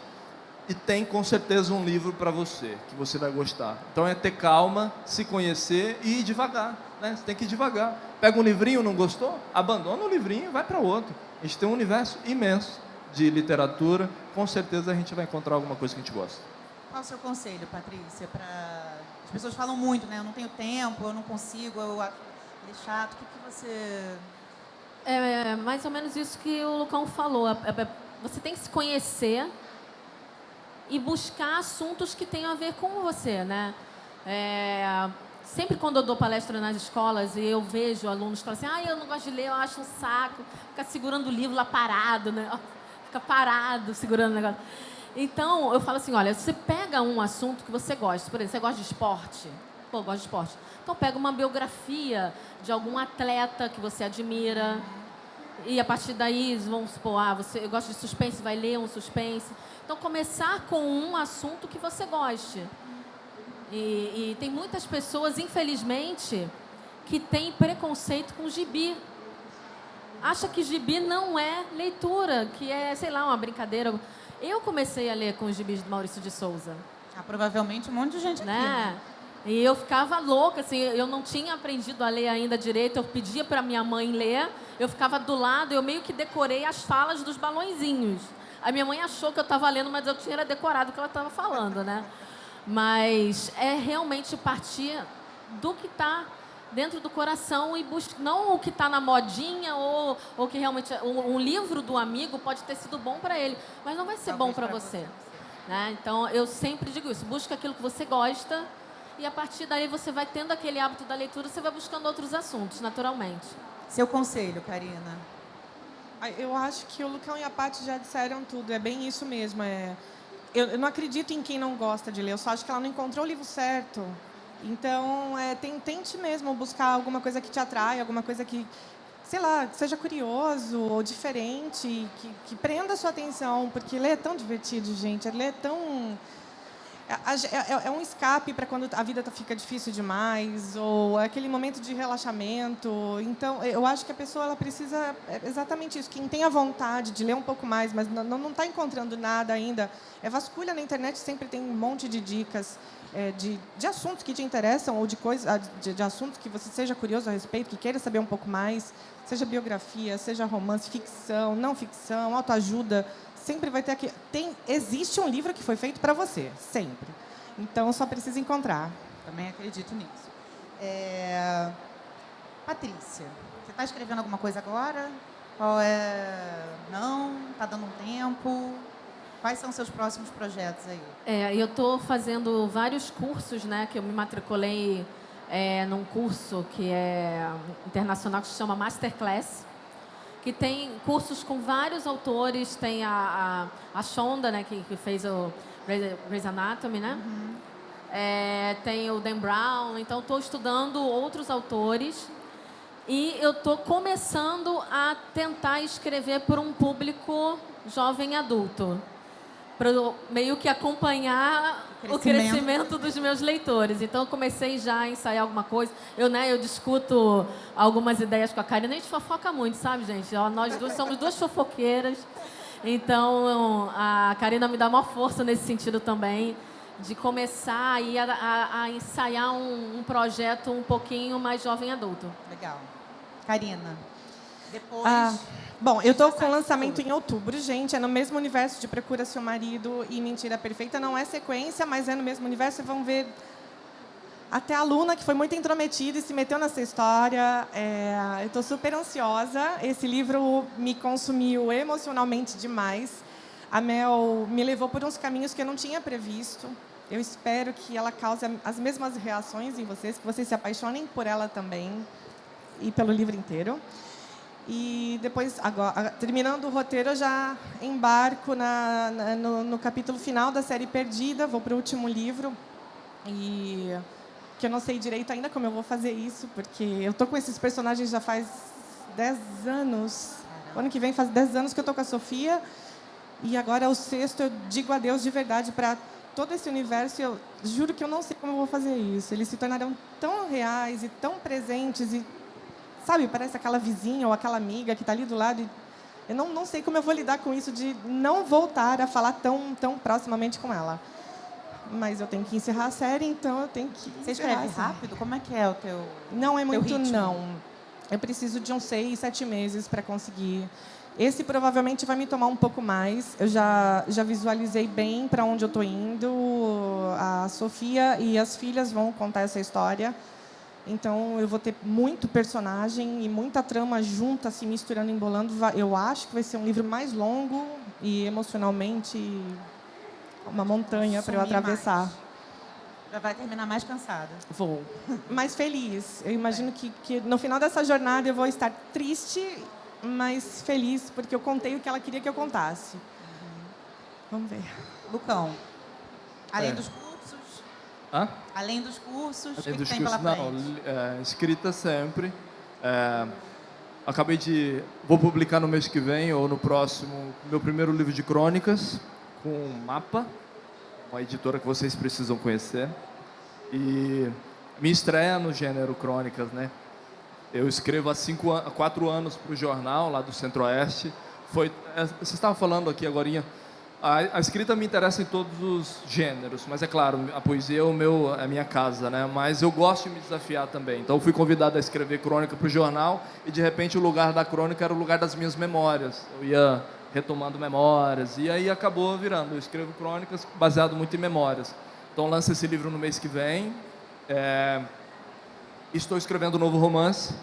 E tem, com certeza, um livro para você, que você vai gostar. Então é ter calma, se conhecer e ir devagar, né? Você tem que ir devagar. Pega um livrinho, não gostou? Abandona o livrinho e vai para outro. A gente tem um universo imenso de literatura, com certeza a gente vai encontrar alguma coisa que a gente gosta. Qual o seu conselho, Patrícia, para... As pessoas falam muito, né? Eu não tenho tempo, eu não consigo, eu acho ele chato. O que você... É mais ou menos isso que o Lucão falou. Você tem que se conhecer e buscar assuntos que tenham a ver com você, né? Sempre quando eu dou palestra nas escolas e eu vejo alunos que falam assim, eu não gosto de ler, eu acho um saco, ficar segurando o livro lá parado, né? Fica parado segurando o negócio. Então, eu falo assim, olha, você pega um assunto que você gosta, por exemplo, você gosta de esporte? Pô, eu gosto de esporte. Então, pega uma biografia de algum atleta que você admira e, a partir daí, vamos supor, eu gosto de suspense, vai ler um suspense. Então, começar com um assunto que você goste. E tem muitas pessoas, infelizmente, que têm preconceito com gibi. Acha que gibi não é leitura, que é, sei lá, uma brincadeira. Eu comecei a ler com os gibis do Maurício de Souza. Provavelmente um monte de gente aqui, né? E eu ficava louca, assim, eu não tinha aprendido a ler ainda direito, eu pedia para minha mãe ler, eu ficava do lado, eu meio que decorei as falas dos balõezinhos. A minha mãe achou que eu estava lendo, mas eu tinha decorado o que ela estava falando, né? Mas é realmente partir do que está dentro do coração e buscar, não o que está na modinha ou que realmente um livro do amigo pode ter sido bom para ele, mas não vai ser bom para você, né? Então eu sempre digo isso, busca aquilo que você gosta e a partir daí você vai tendo aquele hábito da leitura, você vai buscando outros assuntos naturalmente. Seu conselho, Karina? Eu acho que o Lucão e a Paty já disseram tudo, é bem isso mesmo. Eu não acredito em quem não gosta de ler, eu só acho que ela não encontrou o livro certo. Então, tente mesmo buscar alguma coisa que te atrai, alguma coisa que, sei lá, que seja curioso ou diferente, que prenda a sua atenção, porque ler é tão divertido, gente. Ler é tão... É um escape para quando a vida fica difícil demais, ou é aquele momento de relaxamento. Então, eu acho que a pessoa ela precisa... É exatamente isso. Quem tem a vontade de ler um pouco mais, mas não está encontrando nada ainda, vasculha na internet, sempre tem um monte de dicas de assuntos que te interessam, ou de assuntos que você seja curioso a respeito, que queira saber um pouco mais, seja biografia, seja romance, ficção, não ficção, autoajuda. Sempre vai ter aqui. Existe um livro que foi feito para você, sempre. Então, só precisa encontrar. Também acredito nisso. Patrícia, você está escrevendo alguma coisa agora? Não? Está dando um tempo? Quais são os seus próximos projetos aí? Eu estou fazendo vários cursos, né? Que eu me matriculei num curso que é internacional, que se chama Masterclass, que tem cursos com vários autores. Tem a Shonda, né, que fez o Grey's Anatomy, né? Tem o Dan Brown. Então, estou estudando outros autores e eu estou começando a tentar escrever por um público jovem adulto, para meio que acompanhar o crescimento dos meus leitores. Então, eu comecei já a ensaiar alguma coisa. Eu discuto algumas ideias com a Karina. A gente fofoca muito, sabe, gente? Nós duas somos duas fofoqueiras. Então, a Karina me dá uma força nesse sentido também, de começar aí a ensaiar um projeto um pouquinho mais jovem adulto. Legal. Karina, depois... Bom, eu estou com o lançamento em outubro, gente. É no mesmo universo de Procura Seu Marido e Mentira Perfeita. Não é sequência, mas é no mesmo universo. Vão ver até a Luna, que foi muito intrometida e se meteu nessa história. Eu estou super ansiosa. Esse livro me consumiu emocionalmente demais. A Mel me levou por uns caminhos que eu não tinha previsto. Eu espero que ela cause as mesmas reações em vocês, que vocês se apaixonem por ela também e pelo livro inteiro. E depois, agora, terminando o roteiro, eu já embarco no capítulo final da série Perdida, vou para o último livro, e que eu não sei direito ainda como eu vou fazer isso, porque eu estou com esses personagens já faz 10 anos. O ano que vem faz 10 anos que eu estou com a Sofia, e agora é o 6º, eu digo adeus de verdade para todo esse universo, e eu juro que eu não sei como eu vou fazer isso. Eles se tornarão tão reais e tão presentes, e sabe, parece aquela vizinha ou aquela amiga que está ali do lado. E eu não sei como eu vou lidar com isso de não voltar a falar tão proximamente com ela. Mas eu tenho que encerrar a série, então eu tenho que Você escreve rápido? Como é que é o teu Não é muito, ritmo? não. Eu preciso de uns 6, 7 meses para conseguir. Esse provavelmente vai me tomar um pouco mais. Eu já visualizei bem para onde eu estou indo. A Sofia e as filhas vão contar essa história. Então, eu vou ter muito personagem e muita trama junta, se misturando, embolando. Eu acho que vai ser um livro mais longo e, emocionalmente, uma montanha para eu atravessar. Mais. Já vai terminar mais cansada. Vou. Mais feliz. Eu imagino que no final dessa jornada eu vou estar triste, mas feliz, porque eu contei o que ela queria que eu contasse. Vamos ver. Lucão, além dos cursos... Hã? Além dos cursos, o que Dos tem pela cursos, frente? não, escrita sempre. Vou publicar no mês que vem, ou no próximo, meu primeiro livro de crônicas, com um mapa, uma editora que vocês precisam conhecer. E minha estreia no gênero crônicas, né? Eu escrevo há 4 anos para o jornal, lá do Centro-Oeste. Você estava falando aqui agorinha. A escrita me interessa em todos os gêneros, mas é claro, a poesia é a minha casa, né? Mas eu gosto de me desafiar também. Então, eu fui convidado a escrever crônica para o jornal e, de repente, o lugar da crônica era o lugar das minhas memórias. Eu ia retomando memórias e aí acabou virando. Eu escrevo crônicas baseado muito em memórias. Então, lanço esse livro no mês que vem. Estou escrevendo um novo romance,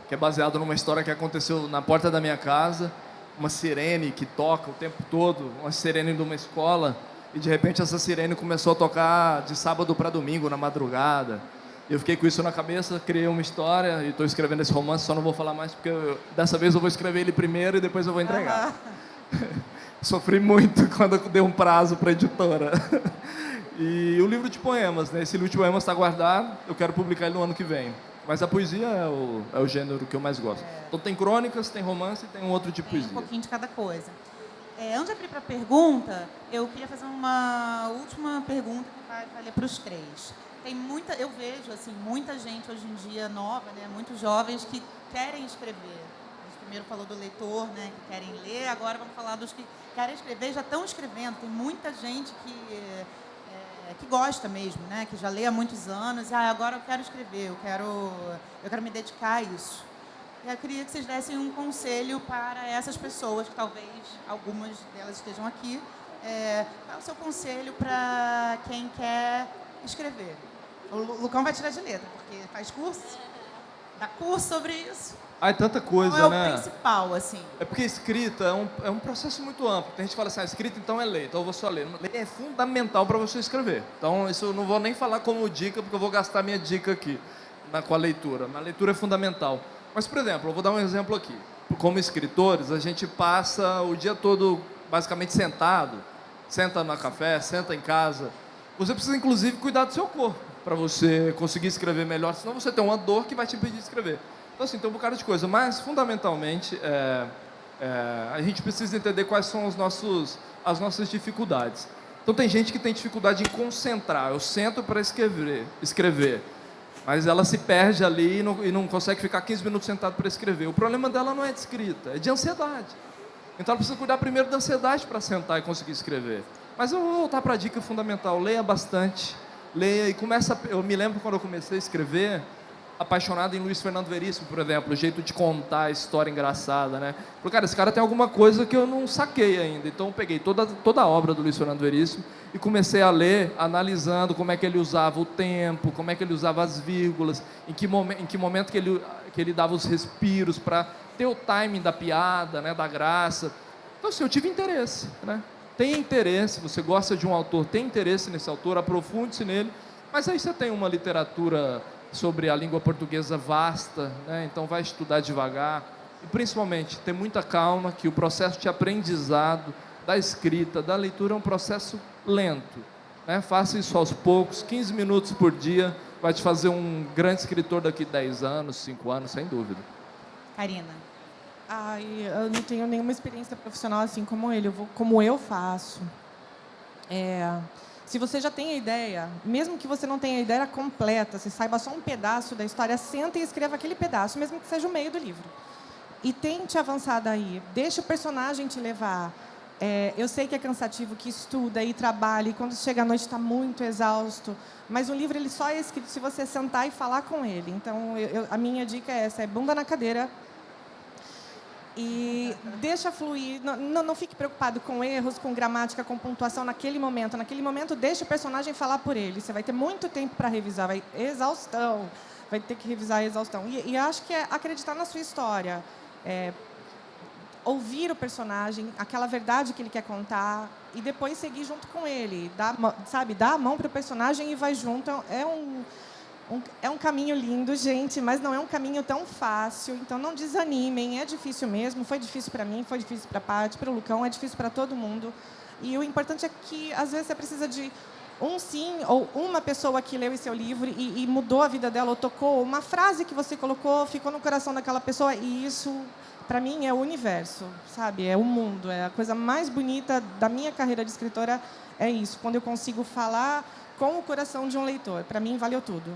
que é baseado numa história que aconteceu na porta da minha casa. Uma sirene que toca o tempo todo, uma sirene de uma escola, e de repente essa sirene começou a tocar de sábado para domingo, na madrugada. Eu fiquei com isso na cabeça, criei uma história e estou escrevendo esse romance, só não vou falar mais porque dessa vez eu vou escrever ele primeiro e depois eu vou entregar. Sofri muito quando eu dei um prazo para a editora. E o livro de poemas, né? Esse livro de poemas está guardado, eu quero publicar ele no ano que vem. Mas a poesia é o gênero que eu mais gosto. Então tem crônicas, tem romance e tem um outro tipo de poesia. Um pouquinho de cada coisa. Antes de abrir para a pergunta, eu queria fazer uma última pergunta que vai valer para os 3. Eu vejo assim, muita gente hoje em dia nova, né, muitos jovens que querem escrever. A gente primeiro falou do leitor, né, que querem ler, agora vamos falar dos que querem escrever e já estão escrevendo. Tem muita gente que gosta mesmo, né? Que já lê há muitos anos, e agora eu quero escrever, eu quero me dedicar a isso. E eu queria que vocês dessem um conselho para essas pessoas, que talvez algumas delas estejam aqui. Qual é o seu conselho para quem quer escrever? O Lucão vai tirar de letra, porque faz curso, dá curso sobre isso. É tanta coisa, qual é né? o principal, assim? É porque escrita é um processo muito amplo. Tem gente que fala assim, escrita então é ler, então eu vou só ler. Ler é fundamental para você escrever. Então, isso eu não vou nem falar como dica, porque eu vou gastar minha dica aqui. com a leitura. A leitura é fundamental. Mas, por exemplo, eu vou dar um exemplo aqui. Como escritores, a gente passa o dia todo basicamente sentado, senta no café, senta em casa. Você precisa, inclusive, cuidar do seu corpo para você conseguir escrever melhor, senão você tem uma dor que vai te impedir de escrever. Então, assim, tem um bocado de coisa. Mas, fundamentalmente, a gente precisa entender quais são as nossas dificuldades. Então, tem gente que tem dificuldade em concentrar. Eu sento para escrever, mas ela se perde ali e não consegue ficar 15 minutos sentado para escrever. O problema dela não é de escrita, é de ansiedade. Então, ela precisa cuidar primeiro da ansiedade para sentar e conseguir escrever. Mas eu vou voltar para a dica fundamental. Leia bastante. Leia e começa... Eu me lembro quando eu comecei a escrever, apaixonado em Luiz Fernando Veríssimo, por exemplo, o jeito de contar a história engraçada, né? Falei, cara, esse cara tem alguma coisa que eu não saquei ainda. Então, eu peguei toda a obra do Luiz Fernando Veríssimo e comecei a ler, analisando como é que ele usava o tempo, como é que ele usava as vírgulas, em que momento que ele dava os respiros para ter o timing da piada, né, da graça. Então, assim, eu tive interesse, né? Tem interesse, você gosta de um autor, tem interesse nesse autor, aprofunde-se nele, mas aí você tem uma literatura sobre a língua portuguesa vasta, né? Então vai estudar devagar e principalmente ter muita calma, que o processo de aprendizado da escrita, da leitura é um processo lento, né? Faça isso aos poucos, 15 minutos por dia vai te fazer um grande escritor daqui 10 anos, 5 anos, sem dúvida. Karina. Eu não tenho nenhuma experiência profissional assim como ele, como eu faço. Se você já tem a ideia, mesmo que você não tenha a ideia completa, você saiba só um pedaço da história, senta e escreva aquele pedaço, mesmo que seja o meio do livro. E tente avançar daí. Deixa o personagem te levar. Eu sei que é cansativo, que estuda e trabalha, e quando chega à noite está muito exausto, mas um livro ele só é escrito se você sentar e falar com ele. Então, a minha dica é essa, é bunda na cadeira, e deixa fluir, não fique preocupado com erros, com gramática, com pontuação naquele momento. Naquele momento, deixa o personagem falar por ele. Você vai ter muito tempo para revisar, vai ter que revisar a exaustão. E acho que é acreditar na sua história, ouvir o personagem, aquela verdade que ele quer contar, e depois seguir junto com ele. Dá a mão para o personagem e vai junto. É um caminho lindo, gente, mas não é um caminho tão fácil. Então, não desanimem. É difícil mesmo. Foi difícil para mim, foi difícil para a Paty, para o Lucão, é difícil para todo mundo. E o importante é que, às vezes, você precisa de um sim ou uma pessoa que leu esse seu livro e mudou a vida dela, ou tocou. Uma frase que você colocou, ficou no coração daquela pessoa. E isso, para mim, é o universo, sabe? É o mundo. É a coisa mais bonita da minha carreira de escritora, é isso. Quando eu consigo falar com o coração de um leitor. Para mim, valeu tudo.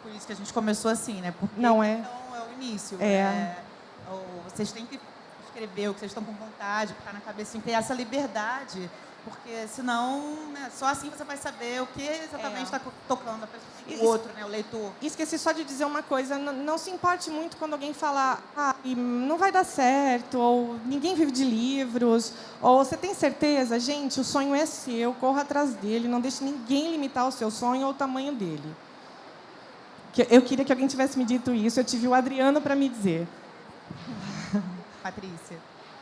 Por isso que a gente começou assim, né? Porque não é. Então é o início. Vocês têm que escrever o que vocês estão com vontade, botar na cabeça, ter essa liberdade, porque senão, né, só assim você vai saber o que exatamente está tocando a pessoa, o outro, né, o leitor. Esqueci só de dizer uma coisa, não se importe muito quando alguém fala não vai dar certo, ou ninguém vive de livros, ou você tem certeza? Gente, o sonho é seu, corra atrás dele, não deixe ninguém limitar o seu sonho ou o tamanho dele. Eu queria que alguém tivesse me dito isso. Eu tive o Adriano para me dizer. Patrícia.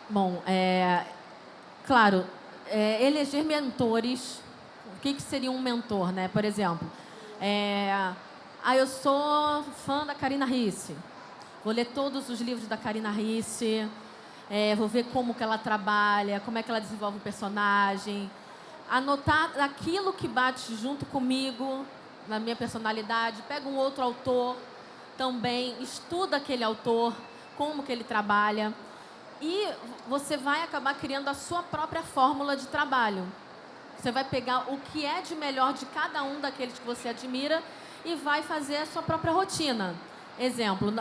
Bom, claro, eleger mentores. O que seria um mentor, né? Por exemplo, eu sou fã da Karina Ricci. Vou ler todos os livros da Karina Ricci. Vou ver como que ela trabalha, como é que ela desenvolve o personagem. Anotar aquilo que bate junto comigo, na minha personalidade, pega um outro autor também, estuda aquele autor, como que ele trabalha, e você vai acabar criando a sua própria fórmula de trabalho. Você vai pegar o que é de melhor de cada um daqueles que você admira e vai fazer a sua própria rotina. Exemplo,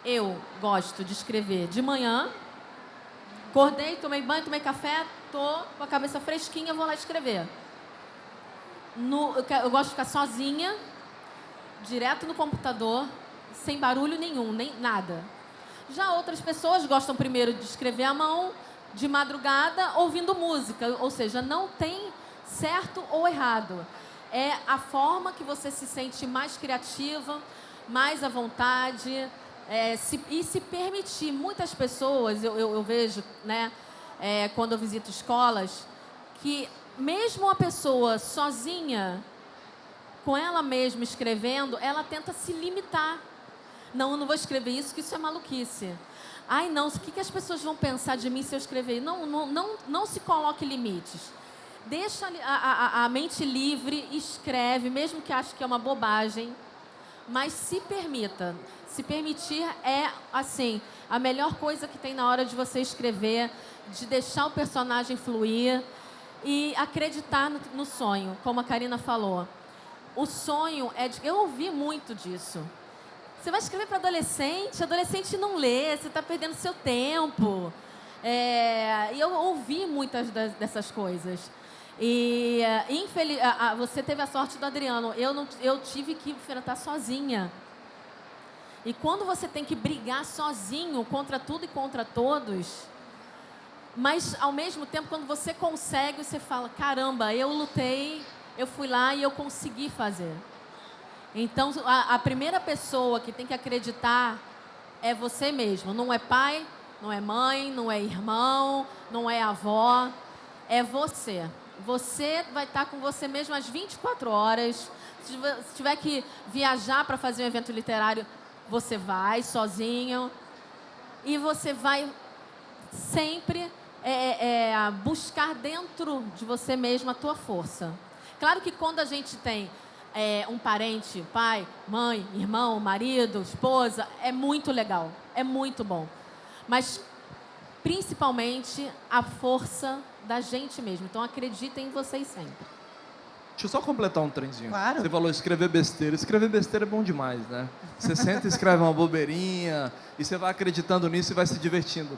eu gosto de escrever de manhã, acordei, tomei banho, tomei café, tô com a cabeça fresquinha, vou lá escrever. Eu gosto de ficar sozinha, direto no computador, sem barulho nenhum, nem nada. Já outras pessoas gostam primeiro de escrever à mão, de madrugada, ouvindo música. Ou seja, não tem certo ou errado. É a forma que você se sente mais criativa, mais à vontade, e se permitir. Muitas pessoas, eu vejo, né, quando eu visito escolas, que mesmo a pessoa sozinha, com ela mesma escrevendo, ela tenta se limitar. Não, eu não vou escrever isso, que isso é maluquice. Ai, não, o que as pessoas vão pensar de mim se eu escrever? Não se coloque limites. Deixa a mente livre, escreve, mesmo que ache que é uma bobagem, mas se permita. Se permitir é, assim, a melhor coisa que tem na hora de você escrever, de deixar o personagem fluir e acreditar no sonho, como a Karina falou. O sonho é de... Eu ouvi muito disso. Você vai escrever para adolescente não lê, você está perdendo seu tempo. E eu ouvi muitas dessas coisas. E você teve a sorte do Adriano, eu tive que enfrentar sozinha. E quando você tem que brigar sozinho contra tudo e contra todos, mas ao mesmo tempo, quando você consegue, você fala, caramba, eu lutei, eu fui lá e eu consegui fazer. Então, a primeira pessoa que tem que acreditar é você mesmo. Não é pai, não é mãe, não é irmão, não é avó. É você. Você vai estar com você mesmo às 24 horas. Se tiver que viajar para fazer um evento literário, você vai sozinho. E você vai sempre buscar dentro de você mesmo a tua força. Claro que quando a gente tem um parente, pai, mãe, irmão, marido, esposa, é muito legal, é muito bom. Mas, principalmente, a força da gente mesmo. Então, acreditem em vocês sempre. Deixa eu só completar um trenzinho. Claro. Você falou escrever besteira. Escrever besteira é bom demais, né? Você senta e escreve uma bobeirinha e você vai acreditando nisso e vai se divertindo.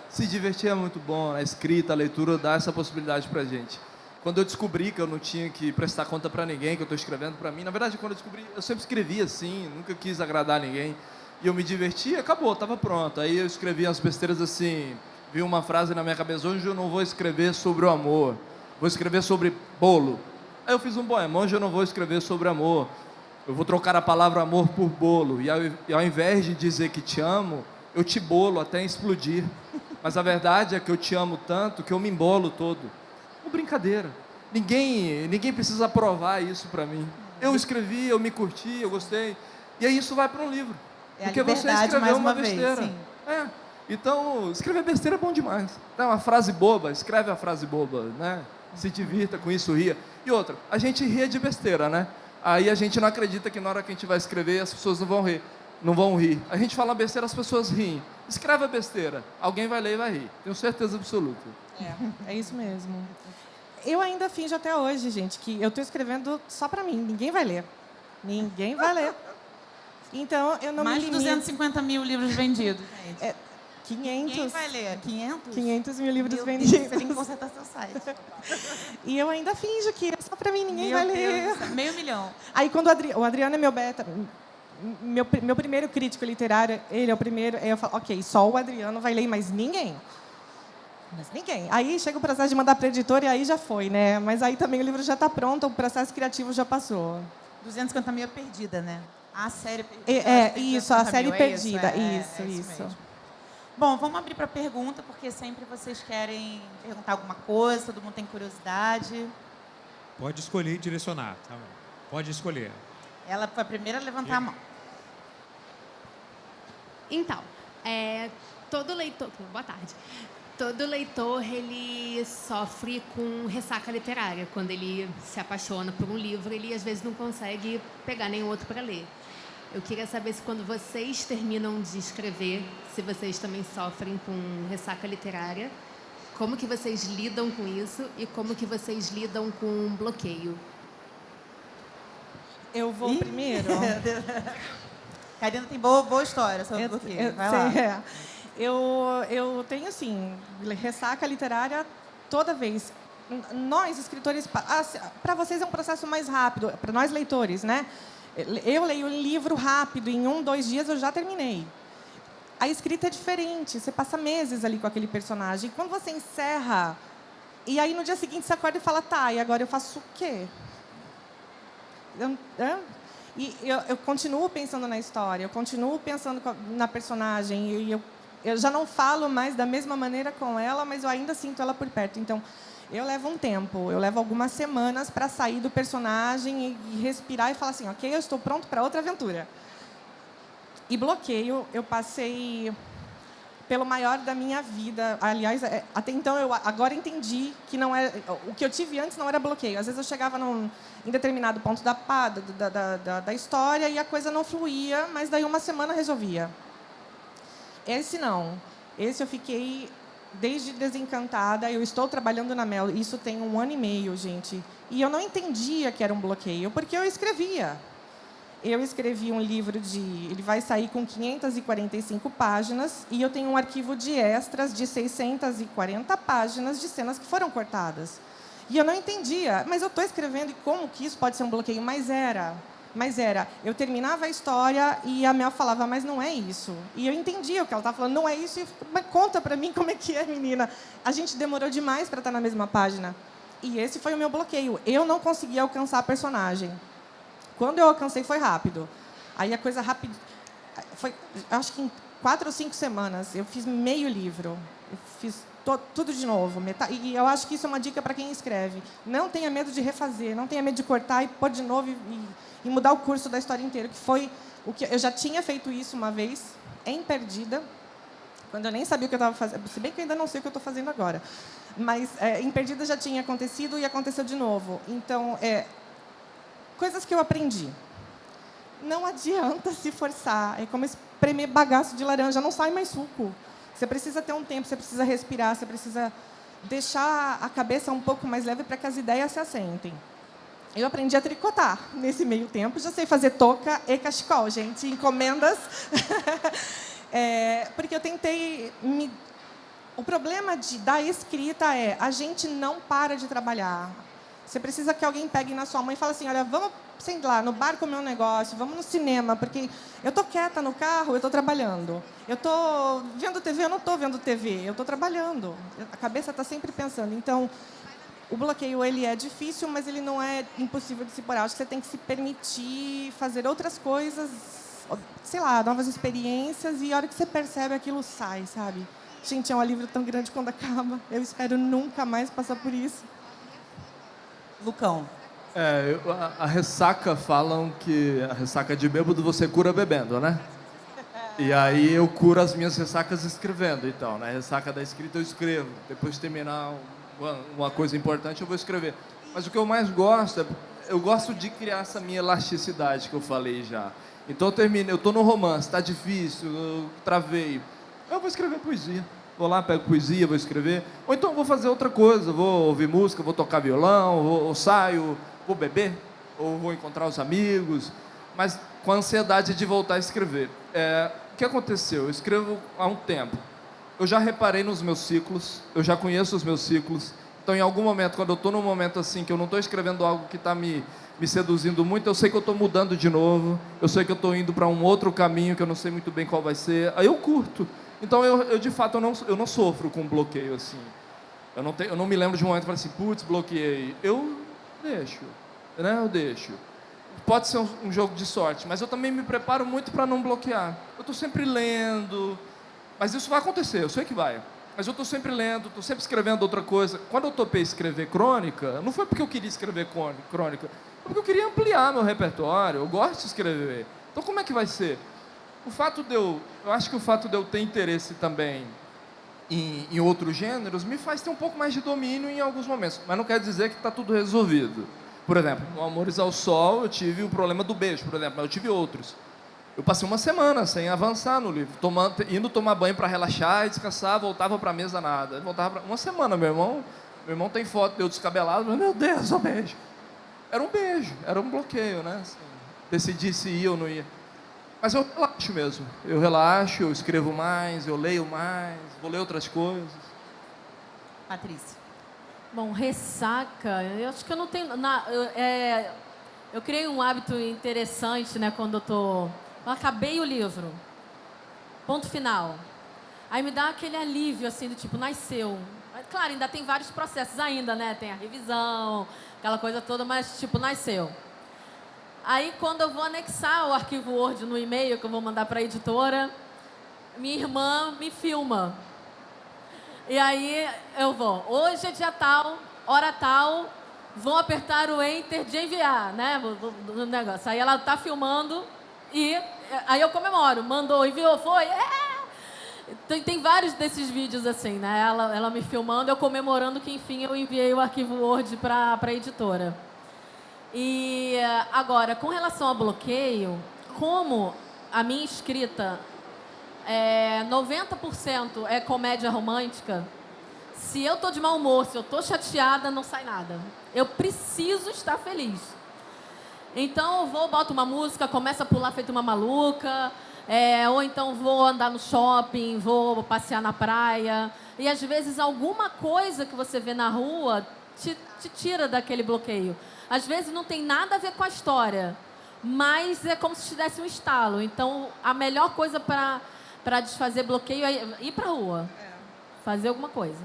Se divertir é muito bom, a escrita, a leitura dá essa possibilidade pra gente. Quando eu descobri que eu não tinha que prestar conta para ninguém, que eu estou escrevendo para mim, na verdade, quando eu descobri, eu sempre escrevi assim, nunca quis agradar ninguém, e eu me diverti, acabou, estava pronto. Aí eu escrevi as besteiras assim, vi uma frase na minha cabeça, hoje eu não vou escrever sobre o amor, vou escrever sobre bolo. Aí eu fiz um poema, hoje eu não vou escrever sobre amor, eu vou trocar a palavra amor por bolo, e ao invés de dizer que te amo, eu te bolo até explodir. Mas a verdade é que eu te amo tanto que eu me embolo todo. Brincadeira. Ninguém precisa provar isso para mim. Eu escrevi, eu me curti, eu gostei. E aí isso vai para um livro. Porque você escreveu uma besteira. Vez, sim. Então, escrever besteira é bom demais. Dá uma frase boba, escreve a frase boba, né? Se divirta com isso, ria. E outra, a gente ria de besteira, né? Aí a gente não acredita que na hora que a gente vai escrever as pessoas não vão rir. A gente fala besteira, as pessoas riem. Escreve a besteira, alguém vai ler e vai rir. Tenho certeza absoluta. É isso mesmo. Eu ainda finjo até hoje, gente, que eu estou escrevendo só para mim. Ninguém vai ler. Ninguém vai ler. Então, eu não Mais me de limito. 250 mil livros vendidos, gente. 500. Quem vai ler? 500? 500 mil livros Meu vendidos. Deus, você tem que consertar seu site. E eu ainda finjo que é só para mim, ninguém Meu vai Deus ler. do céu, meio milhão. Aí, quando o Adriano é meu beta, meu primeiro crítico literário, ele é o primeiro, aí eu falo, ok, só o Adriano vai ler, mas ninguém. Mas ninguém. Aí chega o processo de mandar para a editora e aí já foi, né? Mas aí também o livro já está pronto, o processo criativo já passou. 250 mil é perdida, né? A série perdida. Isso, a série perdida. Isso Isso. mesmo. Bom, vamos abrir para pergunta, porque sempre vocês querem perguntar alguma coisa, todo mundo tem curiosidade. Pode escolher e direcionar. Tá bom. Pode escolher. Ela foi a primeira a levantar a mão. Então, todo leitor... Boa tarde. Todo leitor, ele sofre com ressaca literária. Quando ele se apaixona por um livro, ele às vezes não consegue pegar nenhum outro para ler. Eu queria saber se quando vocês terminam de escrever, se vocês também sofrem com ressaca literária, como que vocês lidam com isso e como que vocês lidam com bloqueio. Eu vou primeiro. Karina tem boa história sobre o bloqueio. Vai lá. Eu tenho, assim, ressaca literária toda vez. Nós, escritores, para vocês é um processo mais rápido, para nós, leitores, né? Eu leio um livro rápido, em 1, 2 dias eu já terminei. A escrita é diferente, você passa meses ali com aquele personagem. Quando você encerra, e aí no dia seguinte você acorda e fala, tá, e agora eu faço o quê? Eu continuo pensando na história, eu continuo pensando na personagem, e eu já não falo mais da mesma maneira com ela, mas eu ainda sinto ela por perto. Então, eu levo um tempo, eu levo algumas semanas para sair do personagem e respirar e falar assim, ok, eu estou pronto para outra aventura. E bloqueio, eu passei pelo maior da minha vida. Aliás, até então, eu agora entendi que não é, o que eu tive antes não era bloqueio. Às vezes eu chegava em determinado ponto da história e a coisa não fluía, mas daí uma semana resolvia. Esse não. Esse eu fiquei desde Desencantada. Eu estou trabalhando na Mel. Isso tem 1 ano e meio, gente. E eu não entendia que era um bloqueio, porque eu escrevia. Eu escrevi um livro ele vai sair com 545 páginas e eu tenho um arquivo de extras de 640 páginas de cenas que foram cortadas. E eu não entendia, mas eu estou escrevendo e como que isso pode ser um bloqueio? Mas era. Eu terminava a história e a Mel falava, mas não é isso. E eu entendia o que ela estava falando, não é isso. Mas conta para mim como é que é, menina. A gente demorou demais para estar na mesma página. E esse foi o meu bloqueio. Eu não conseguia alcançar a personagem. Quando eu alcancei, foi rápido. Aí a coisa rápida... Foi, acho que em 4 ou 5 semanas, eu fiz meio livro. Eu fiz tudo de novo. E eu acho que isso é uma dica para quem escreve. Não tenha medo de refazer, não tenha medo de cortar e pôr de novo e mudar o curso da história inteira. Que foi o que eu já tinha feito isso uma vez, em Perdida, quando eu nem sabia o que eu estava fazendo. Se bem que eu ainda não sei o que eu estou fazendo agora. Mas em Perdida já tinha acontecido e aconteceu de novo. Então, coisas que eu aprendi. Não adianta se forçar. É como espremer bagaço de laranja, não sai mais suco. Você precisa ter um tempo, você precisa respirar, você precisa deixar a cabeça um pouco mais leve para que as ideias se assentem. Eu aprendi a tricotar nesse meio tempo. Já sei fazer touca e cachecol, gente. Encomendas. Porque eu tentei... O problema da escrita a gente não para de trabalhar. Você precisa que alguém pegue na sua mão e fale assim, olha, vamos, sei lá, no bar comer um negócio, vamos no cinema, porque eu estou quieta no carro, eu estou trabalhando. Eu estou vendo TV, eu não estou vendo TV, eu estou trabalhando. A cabeça está sempre pensando. Então, o bloqueio ele é difícil, mas ele não é impossível de se parar. Acho que você tem que se permitir fazer outras coisas, sei lá, novas experiências, e a hora que você percebe, aquilo sai, sabe? Gente, é um livro tão grande quando acaba. Eu espero nunca mais passar por isso. Lucão. A ressaca, falam que a ressaca de bêbado você cura bebendo, né? E aí eu curo as minhas ressacas escrevendo, então, né? Ressaca da escrita eu escrevo. Depois de terminar uma coisa importante, eu vou escrever. Mas o que eu mais gosto eu gosto de criar essa minha elasticidade que eu falei já. Então eu tô no romance, tá difícil, eu travei. Eu vou escrever poesia. Vou lá, pego poesia, vou escrever. Ou então vou fazer outra coisa, vou ouvir música, vou tocar violão, ou saio, vou beber, ou vou encontrar os amigos, mas com a ansiedade de voltar a escrever. O que aconteceu? Eu escrevo há um tempo. Eu já reparei nos meus ciclos, eu já conheço os meus ciclos. Então, em algum momento, quando eu estou num momento assim, que eu não estou escrevendo algo que está me seduzindo muito, eu sei que eu estou mudando de novo, eu sei que eu estou indo para um outro caminho que eu não sei muito bem qual vai ser. Aí eu curto. Então, eu de fato, eu não sofro com bloqueio, assim. Eu não me lembro de um momento que eu falei assim, putz, bloqueei. Eu deixo, né? Eu deixo. Pode ser um jogo de sorte, mas eu também me preparo muito para não bloquear. Eu estou sempre lendo, mas isso vai acontecer, eu sei que vai. Mas eu estou sempre lendo, estou sempre escrevendo outra coisa. Quando eu topei escrever crônica, não foi porque eu queria escrever crônica, foi porque eu queria ampliar meu repertório, eu gosto de escrever. Então, como é que vai ser? Eu acho que o fato de eu ter interesse também em outros gêneros me faz ter um pouco mais de domínio em alguns momentos, mas não quer dizer que está tudo resolvido. Por exemplo, no Amores ao Sol eu tive o problema do beijo, por exemplo, mas eu tive outros. Eu passei uma semana sem avançar no livro, indo tomar banho para relaxar e descansar, voltava para a mesa nada. Uma semana, meu irmão tem foto de eu descabelado, mas, meu Deus, o beijo. Era um beijo, era um bloqueio, né? Assim, decidi se ia ou não ia. Mas eu relaxo mesmo. Eu relaxo, eu escrevo mais, eu leio mais, vou ler outras coisas. Patrícia. Bom, ressaca, eu acho que eu não tenho... eu criei um hábito interessante, né, quando eu acabei o livro. Ponto final. Aí me dá aquele alívio, assim, do tipo, nasceu. Claro, ainda tem vários processos ainda, né? Tem a revisão, aquela coisa toda, mas, tipo, nasceu. Aí, quando eu vou anexar o arquivo Word no e-mail, que eu vou mandar para a editora, minha irmã me filma. E aí eu vou, hoje é dia tal, hora tal, vou apertar o enter de enviar, né? No negócio. Aí ela tá filmando e aí eu comemoro. Mandou, enviou, foi. Tem vários desses vídeos assim, né? Ela me filmando, eu comemorando que, enfim, eu enviei o arquivo Word para a editora. E agora, com relação ao bloqueio, como a minha escrita 90% é comédia romântica, se eu tô de mau humor, se eu tô chateada, não sai nada. Eu preciso estar feliz. Então eu vou, boto uma música, começo a pular feito uma maluca, ou então vou andar no shopping, vou passear na praia. E às vezes alguma coisa que você vê na rua te tira daquele bloqueio. Às vezes não tem nada a ver com a história, mas é como se te desse um estalo. Então a melhor coisa para desfazer bloqueio é ir para a rua, fazer alguma coisa.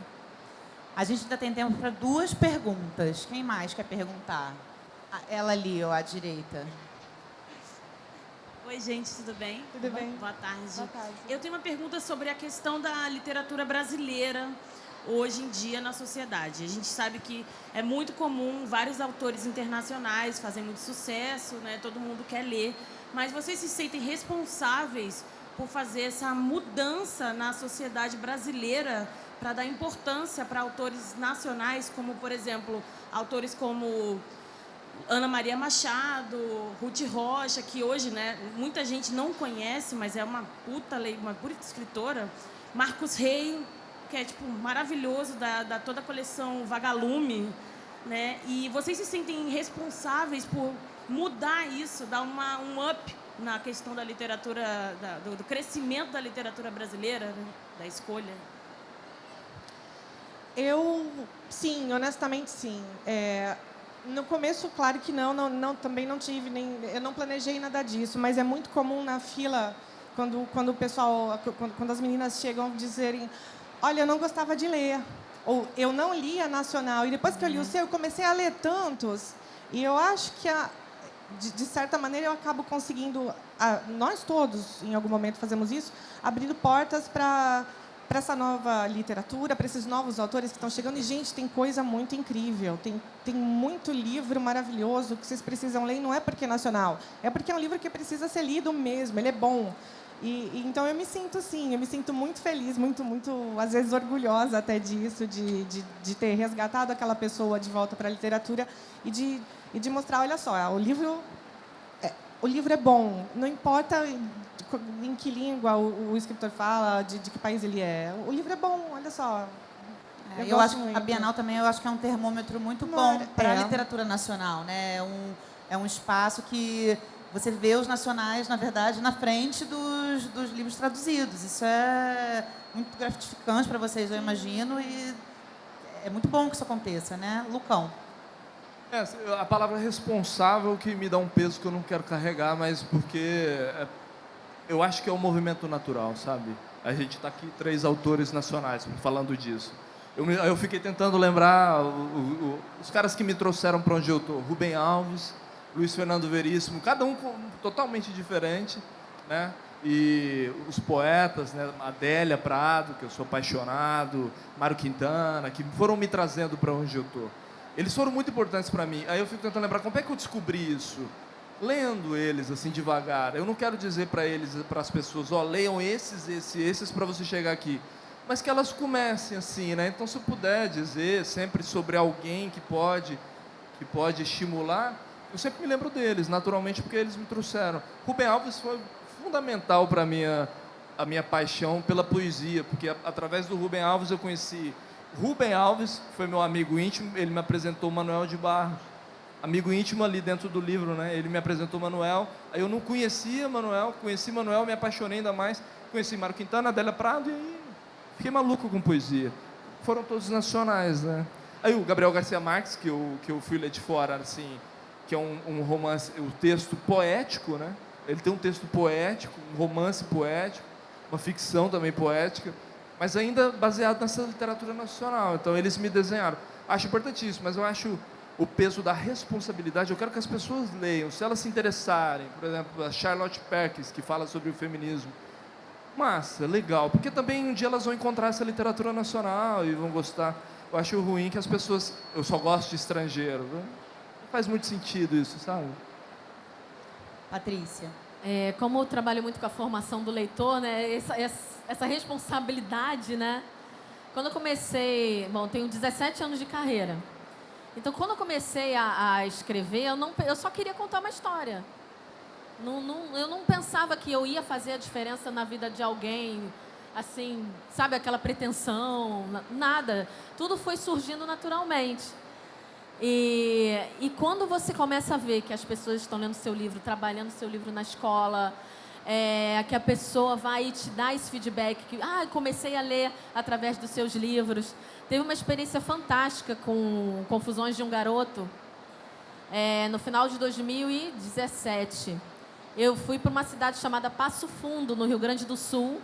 A gente ainda tem tempo para 2 perguntas. Quem mais quer perguntar? Ela ali, ó, à direita. Oi, gente, tudo bem? Tudo bem? Boa tarde. Boa tarde. Eu tenho uma pergunta sobre a questão da literatura brasileira hoje em dia na sociedade. A gente sabe que é muito comum, vários autores internacionais fazem muito sucesso, né? Todo mundo quer ler. Mas vocês se sentem responsáveis por fazer essa mudança na sociedade brasileira para dar importância para autores nacionais, como, por exemplo, autores como Ana Maria Machado, Ruth Rocha, que hoje, né, muita gente não conhece, mas é uma puta escritora. Marcos Rey, que é tipo maravilhoso, da toda a coleção Vagalume, né? E vocês se sentem responsáveis por mudar isso, dar um up na questão da literatura, do crescimento da literatura brasileira, né? Da escolha? Sim, honestamente, sim. No começo, claro que também não tive eu não planejei nada disso, mas é muito comum na fila quando o pessoal, quando as meninas chegam dizerem, olha, eu não gostava de ler, ou eu não lia nacional, e depois que eu li o seu, eu comecei a ler tantos, e eu acho que de certa maneira eu acabo conseguindo, nós todos em algum momento fazemos isso, abrindo portas para essa nova literatura, para esses novos autores que estão chegando. E, gente, tem coisa muito incrível. Tem muito livro maravilhoso que vocês precisam ler, e não é porque é nacional, é porque é um livro que precisa ser lido mesmo, ele é bom. Então, eu me sinto, sim, eu me sinto muito feliz, muito, às vezes, orgulhosa até disso, de ter resgatado aquela pessoa de volta para a literatura e de mostrar, olha só, o livro é bom, não importa em que língua o escritor fala, de que país ele é. O livro é bom, olha só. Eu acho que a Bienal também eu acho que é um termômetro muito bom para a literatura nacional, né? É um espaço que você vê os nacionais, na verdade, na frente dos livros traduzidos. Isso é muito gratificante para vocês, eu imagino, e é muito bom que isso aconteça, né? Lucão. A palavra responsável que me dá um peso que eu não quero carregar, mas porque eu acho que é um movimento natural, sabe? A gente está aqui 3 autores nacionais falando disso. Eu fiquei tentando lembrar os caras que me trouxeram para onde eu estou. Rubem Alves, Luiz Fernando Veríssimo, cada um totalmente diferente, né? E os poetas, né? Adélia Prado, que eu sou apaixonado, Mário Quintana, que foram me trazendo para onde eu estou. Eles foram muito importantes para mim. Aí eu fico tentando lembrar como é que eu descobri isso. Lendo eles, assim, devagar. Eu não quero dizer para eles, para as pessoas, leiam esses para você chegar aqui. Mas que elas comecem assim, né? Então, se eu puder dizer sempre sobre alguém que pode estimular, eu sempre me lembro deles, naturalmente, porque eles me trouxeram. Rubem Alves foi fundamental para a minha paixão pela poesia, porque através do Rubem Alves eu conheci... Rubem Alves foi meu amigo íntimo, ele me apresentou Manuel de Barros, amigo íntimo ali dentro do livro, né? Ele me apresentou Manuel, aí eu não conhecia Manuel, conheci Manuel, me apaixonei ainda mais, conheci Mário Quintana, Adélia Prado, e aí fiquei maluco com poesia. Foram todos nacionais, né? Aí o Gabriel Garcia Marques, que eu fui ler de fora, assim, que é um romance, um texto poético, né? Ele tem um texto poético, um romance poético, uma ficção também poética, mas ainda baseado nessa literatura nacional. Então, eles me desenharam. Acho importantíssimo, mas eu acho o peso da responsabilidade. Eu quero que as pessoas leiam, se elas se interessarem. Por exemplo, a Charlotte Perkins, que fala sobre o feminismo. Massa, legal. Porque também um dia elas vão encontrar essa literatura nacional e vão gostar. Eu acho ruim que as pessoas... Eu só gosto de estrangeiro. Não faz muito sentido isso, sabe? Patrícia. Como eu trabalho muito com a formação do leitor, né, essa responsabilidade, né? Quando eu comecei... Bom, tenho 17 anos de carreira. Então, quando eu comecei a escrever, eu só queria contar uma história. Eu não pensava que eu ia fazer a diferença na vida de alguém, assim, sabe, aquela pretensão, nada. Tudo foi surgindo naturalmente. E quando você começa a ver que as pessoas estão lendo seu livro, trabalhando seu livro na escola, que a pessoa vai te dar esse feedback, que comecei a ler através dos seus livros. Teve uma experiência fantástica com Confusões de um Garoto, no final de 2017. Eu fui para uma cidade chamada Passo Fundo, no Rio Grande do Sul,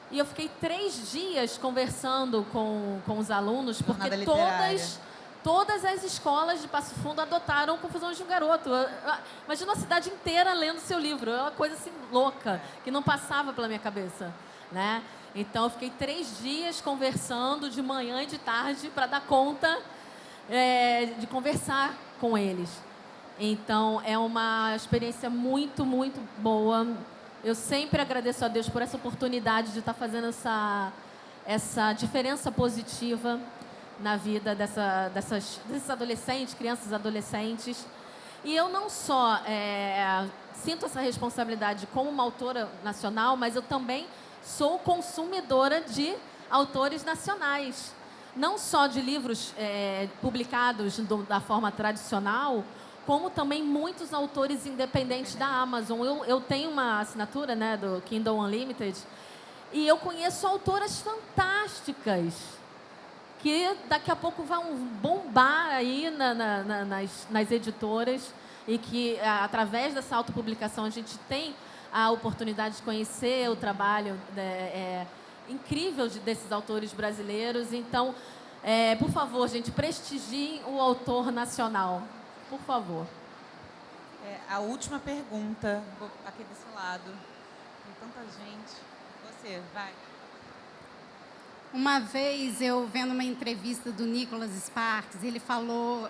e eu fiquei 3 dias conversando com os alunos, porque todas as escolas de Passo Fundo adotaram Confusões de um Garoto. Imagina a cidade inteira lendo seu livro. É uma coisa assim louca, que não passava pela minha cabeça, né? Então, eu fiquei 3 dias conversando de manhã e de tarde para dar conta de conversar com eles. Então, é uma experiência muito, muito boa. Eu sempre agradeço a Deus por essa oportunidade de estar fazendo essa diferença positiva na vida desses adolescentes, crianças e adolescentes. E eu não só sinto essa responsabilidade como uma autora nacional, mas eu também sou consumidora de autores nacionais. Não só de livros publicados da forma tradicional, como também muitos autores independentes da Amazon. Eu tenho uma assinatura, né, do Kindle Unlimited, e eu conheço autoras fantásticas que daqui a pouco vão bombar aí nas editoras e que, através dessa autopublicação, a gente tem a oportunidade de conhecer o trabalho incrível desses autores brasileiros. Então, por favor, gente, prestigiem o autor nacional. Por favor. A última pergunta, vou aqui desse lado. Tem tanta gente. Você, vai. Uma vez, eu vendo uma entrevista do Nicholas Sparks, ele falou,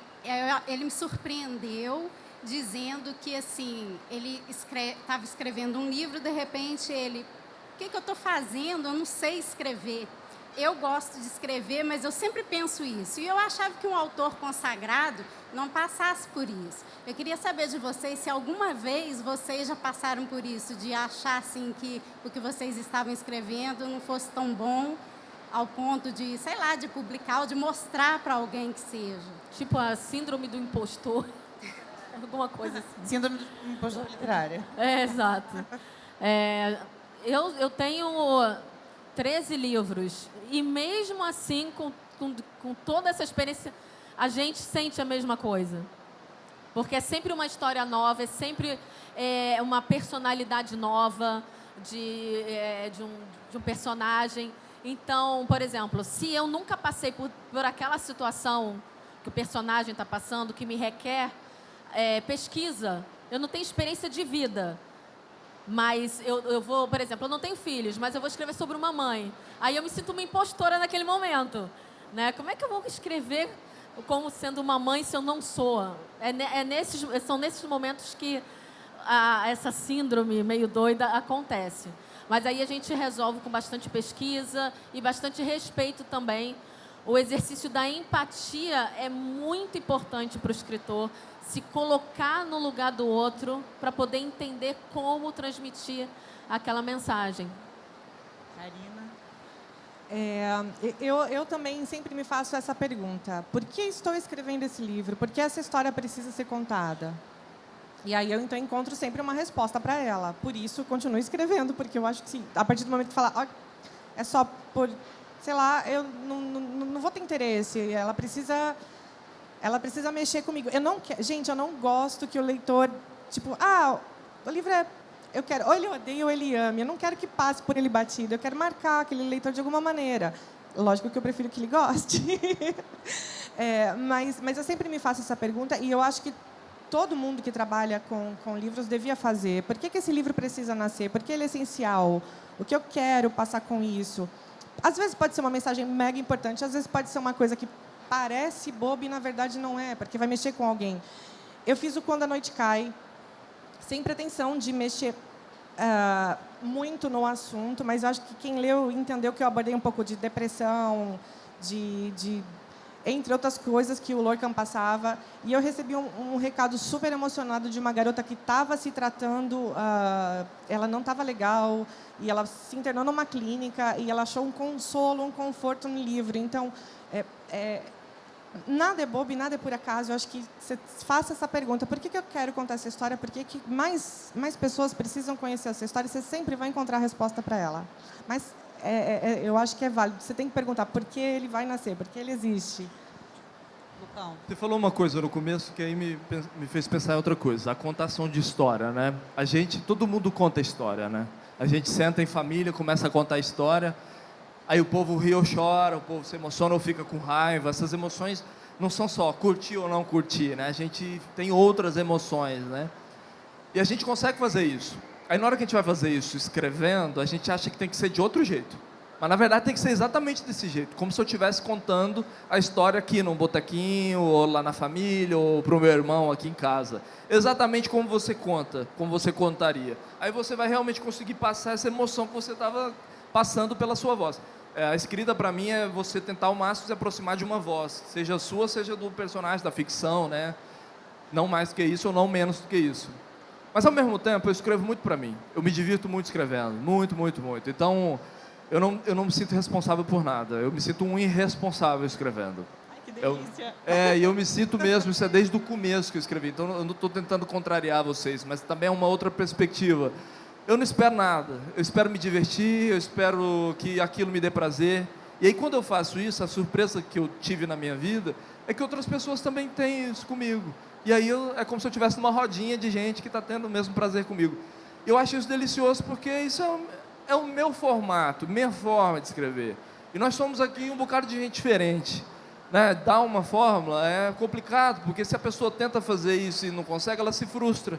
ele me surpreendeu dizendo que, assim, ele estava escrevendo um livro, de repente ele, o que eu estou fazendo? Eu não sei escrever. Eu gosto de escrever, mas eu sempre penso isso. E eu achava que um autor consagrado não passasse por isso. Eu queria saber de vocês se alguma vez vocês já passaram por isso, de achar assim, que o que vocês estavam escrevendo não fosse tão bom ao ponto de, sei lá, de publicar ou de mostrar para alguém que seja. Tipo a síndrome do impostor. Alguma coisa assim. Síndrome do impostor literário. Exato. Eu tenho 13 livros. E mesmo assim, com toda essa experiência, a gente sente a mesma coisa. Porque é sempre uma história nova, é sempre uma personalidade nova de um personagem. Então, por exemplo, se eu nunca passei por aquela situação que o personagem está passando, que me requer pesquisa, eu não tenho experiência de vida. Mas eu vou, por exemplo, eu não tenho filhos, mas eu vou escrever sobre uma mãe. Aí eu me sinto uma impostora naquele momento, né? Como é que eu vou escrever como sendo uma mãe se eu não sou? São nesses momentos que essa síndrome meio doida acontece. Mas aí a gente resolve com bastante pesquisa e bastante respeito também. O exercício da empatia é muito importante para o escritor, se colocar no lugar do outro para poder entender como transmitir aquela mensagem. Karina? Eu também sempre me faço essa pergunta. Por que estou escrevendo esse livro? Por que essa história precisa ser contada? E aí eu então encontro sempre uma resposta para ela. Por isso, continuo escrevendo, porque eu acho que, sim, a partir do momento que falar, é só por, sei lá, eu não vou ter interesse. Ela precisa mexer comigo. Gente, eu não gosto que o leitor, tipo, o livro eu quero, ou ele odeia ou ele ame. Eu não quero que passe por ele batido. Eu quero marcar aquele leitor de alguma maneira. Lógico que eu prefiro que ele goste. Mas eu sempre me faço essa pergunta e eu acho que todo mundo que trabalha com livros devia fazer. Por que esse livro precisa nascer? Por que ele é essencial? O que eu quero passar com isso? Às vezes pode ser uma mensagem mega importante, às vezes pode ser uma coisa que parece boba e, na verdade, não é, porque vai mexer com alguém. Eu fiz o Quando a Noite Cai, sem pretensão de mexer muito no assunto, mas eu acho que quem leu entendeu que eu abordei um pouco de depressão, entre outras coisas que o Lorcan passava. E eu recebi um recado super emocionado de uma garota que estava se tratando, ela não estava legal, e ela se internou numa clínica, e ela achou um consolo, um conforto no livro. Então, nada é bobo e nada é por acaso. Eu acho que você faça essa pergunta: por que eu quero contar essa história? Por que mais pessoas precisam conhecer essa história? Você sempre vai encontrar a resposta para ela. Mas eu acho que é válido. Você tem que perguntar por que ele vai nascer, por que ele existe. Lucão. Você falou uma coisa no começo que aí me fez pensar em outra coisa: a contação de história, né? Todo mundo conta história, né? A gente senta em família, começa a contar a história. Aí o povo ri ou chora, o povo se emociona ou fica com raiva. Essas emoções não são só curtir ou não curtir, né? A gente tem outras emoções, né? E a gente consegue fazer isso. Aí na hora que a gente vai fazer isso escrevendo, a gente acha que tem que ser de outro jeito. Mas na verdade tem que ser exatamente desse jeito. Como se eu estivesse contando a história aqui num botequinho, ou lá na família, ou para o meu irmão aqui em casa. Exatamente como você conta, como você contaria. Aí você vai realmente conseguir passar essa emoção que você estava passando pela sua voz. A escrita, para mim, é você tentar ao máximo se aproximar de uma voz, seja sua, seja do personagem, da ficção, né? Não mais do que isso ou não menos do que isso. Mas, ao mesmo tempo, eu escrevo muito para mim. Eu me divirto muito escrevendo, muito, muito, muito. Então, eu não me sinto responsável por nada. Eu me sinto um irresponsável escrevendo. Ai, que delícia. E eu me sinto mesmo, isso é desde o começo que eu escrevi. Então, eu não estou tentando contrariar vocês, mas também é uma outra perspectiva. Eu não espero nada, eu espero me divertir, eu espero que aquilo me dê prazer. E aí, quando eu faço isso, a surpresa que eu tive na minha vida é que outras pessoas também têm isso comigo. E aí é como se eu estivesse numa rodinha de gente que está tendo o mesmo prazer comigo. Eu acho isso delicioso porque isso é o meu formato, minha forma de escrever. E nós somos aqui um bocado de gente diferente, né? Dar uma fórmula é complicado, porque se a pessoa tenta fazer isso e não consegue, ela se frustra.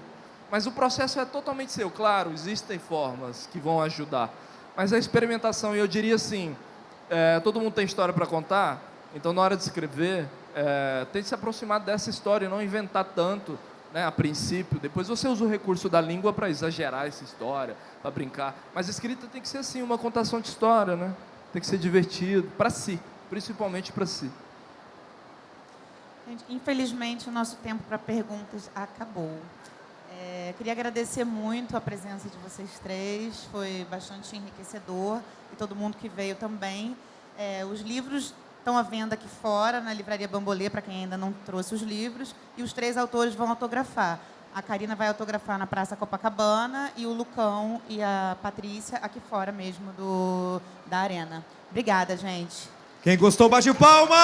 Mas o processo é totalmente seu. Claro, existem formas que vão ajudar. Mas a experimentação, e eu diria assim, todo mundo tem história para contar, então na hora de escrever, tem que se aproximar dessa história e não inventar tanto, né, a princípio. Depois você usa o recurso da língua para exagerar essa história, para brincar. Mas a escrita tem que ser assim, uma contação de história, né? Tem que ser divertido, para si, principalmente para si. Gente, infelizmente, o nosso tempo para perguntas acabou. Queria agradecer muito a presença de vocês três, foi bastante enriquecedor, e todo mundo que veio também. Os livros estão à venda aqui fora, na Livraria Bambolê, para quem ainda não trouxe os livros, e os 3 autores vão autografar. A Karina vai autografar na Praça Copacabana, e o Lucão e a Patrícia aqui fora mesmo da Arena. Obrigada, gente. Quem gostou, bate palma!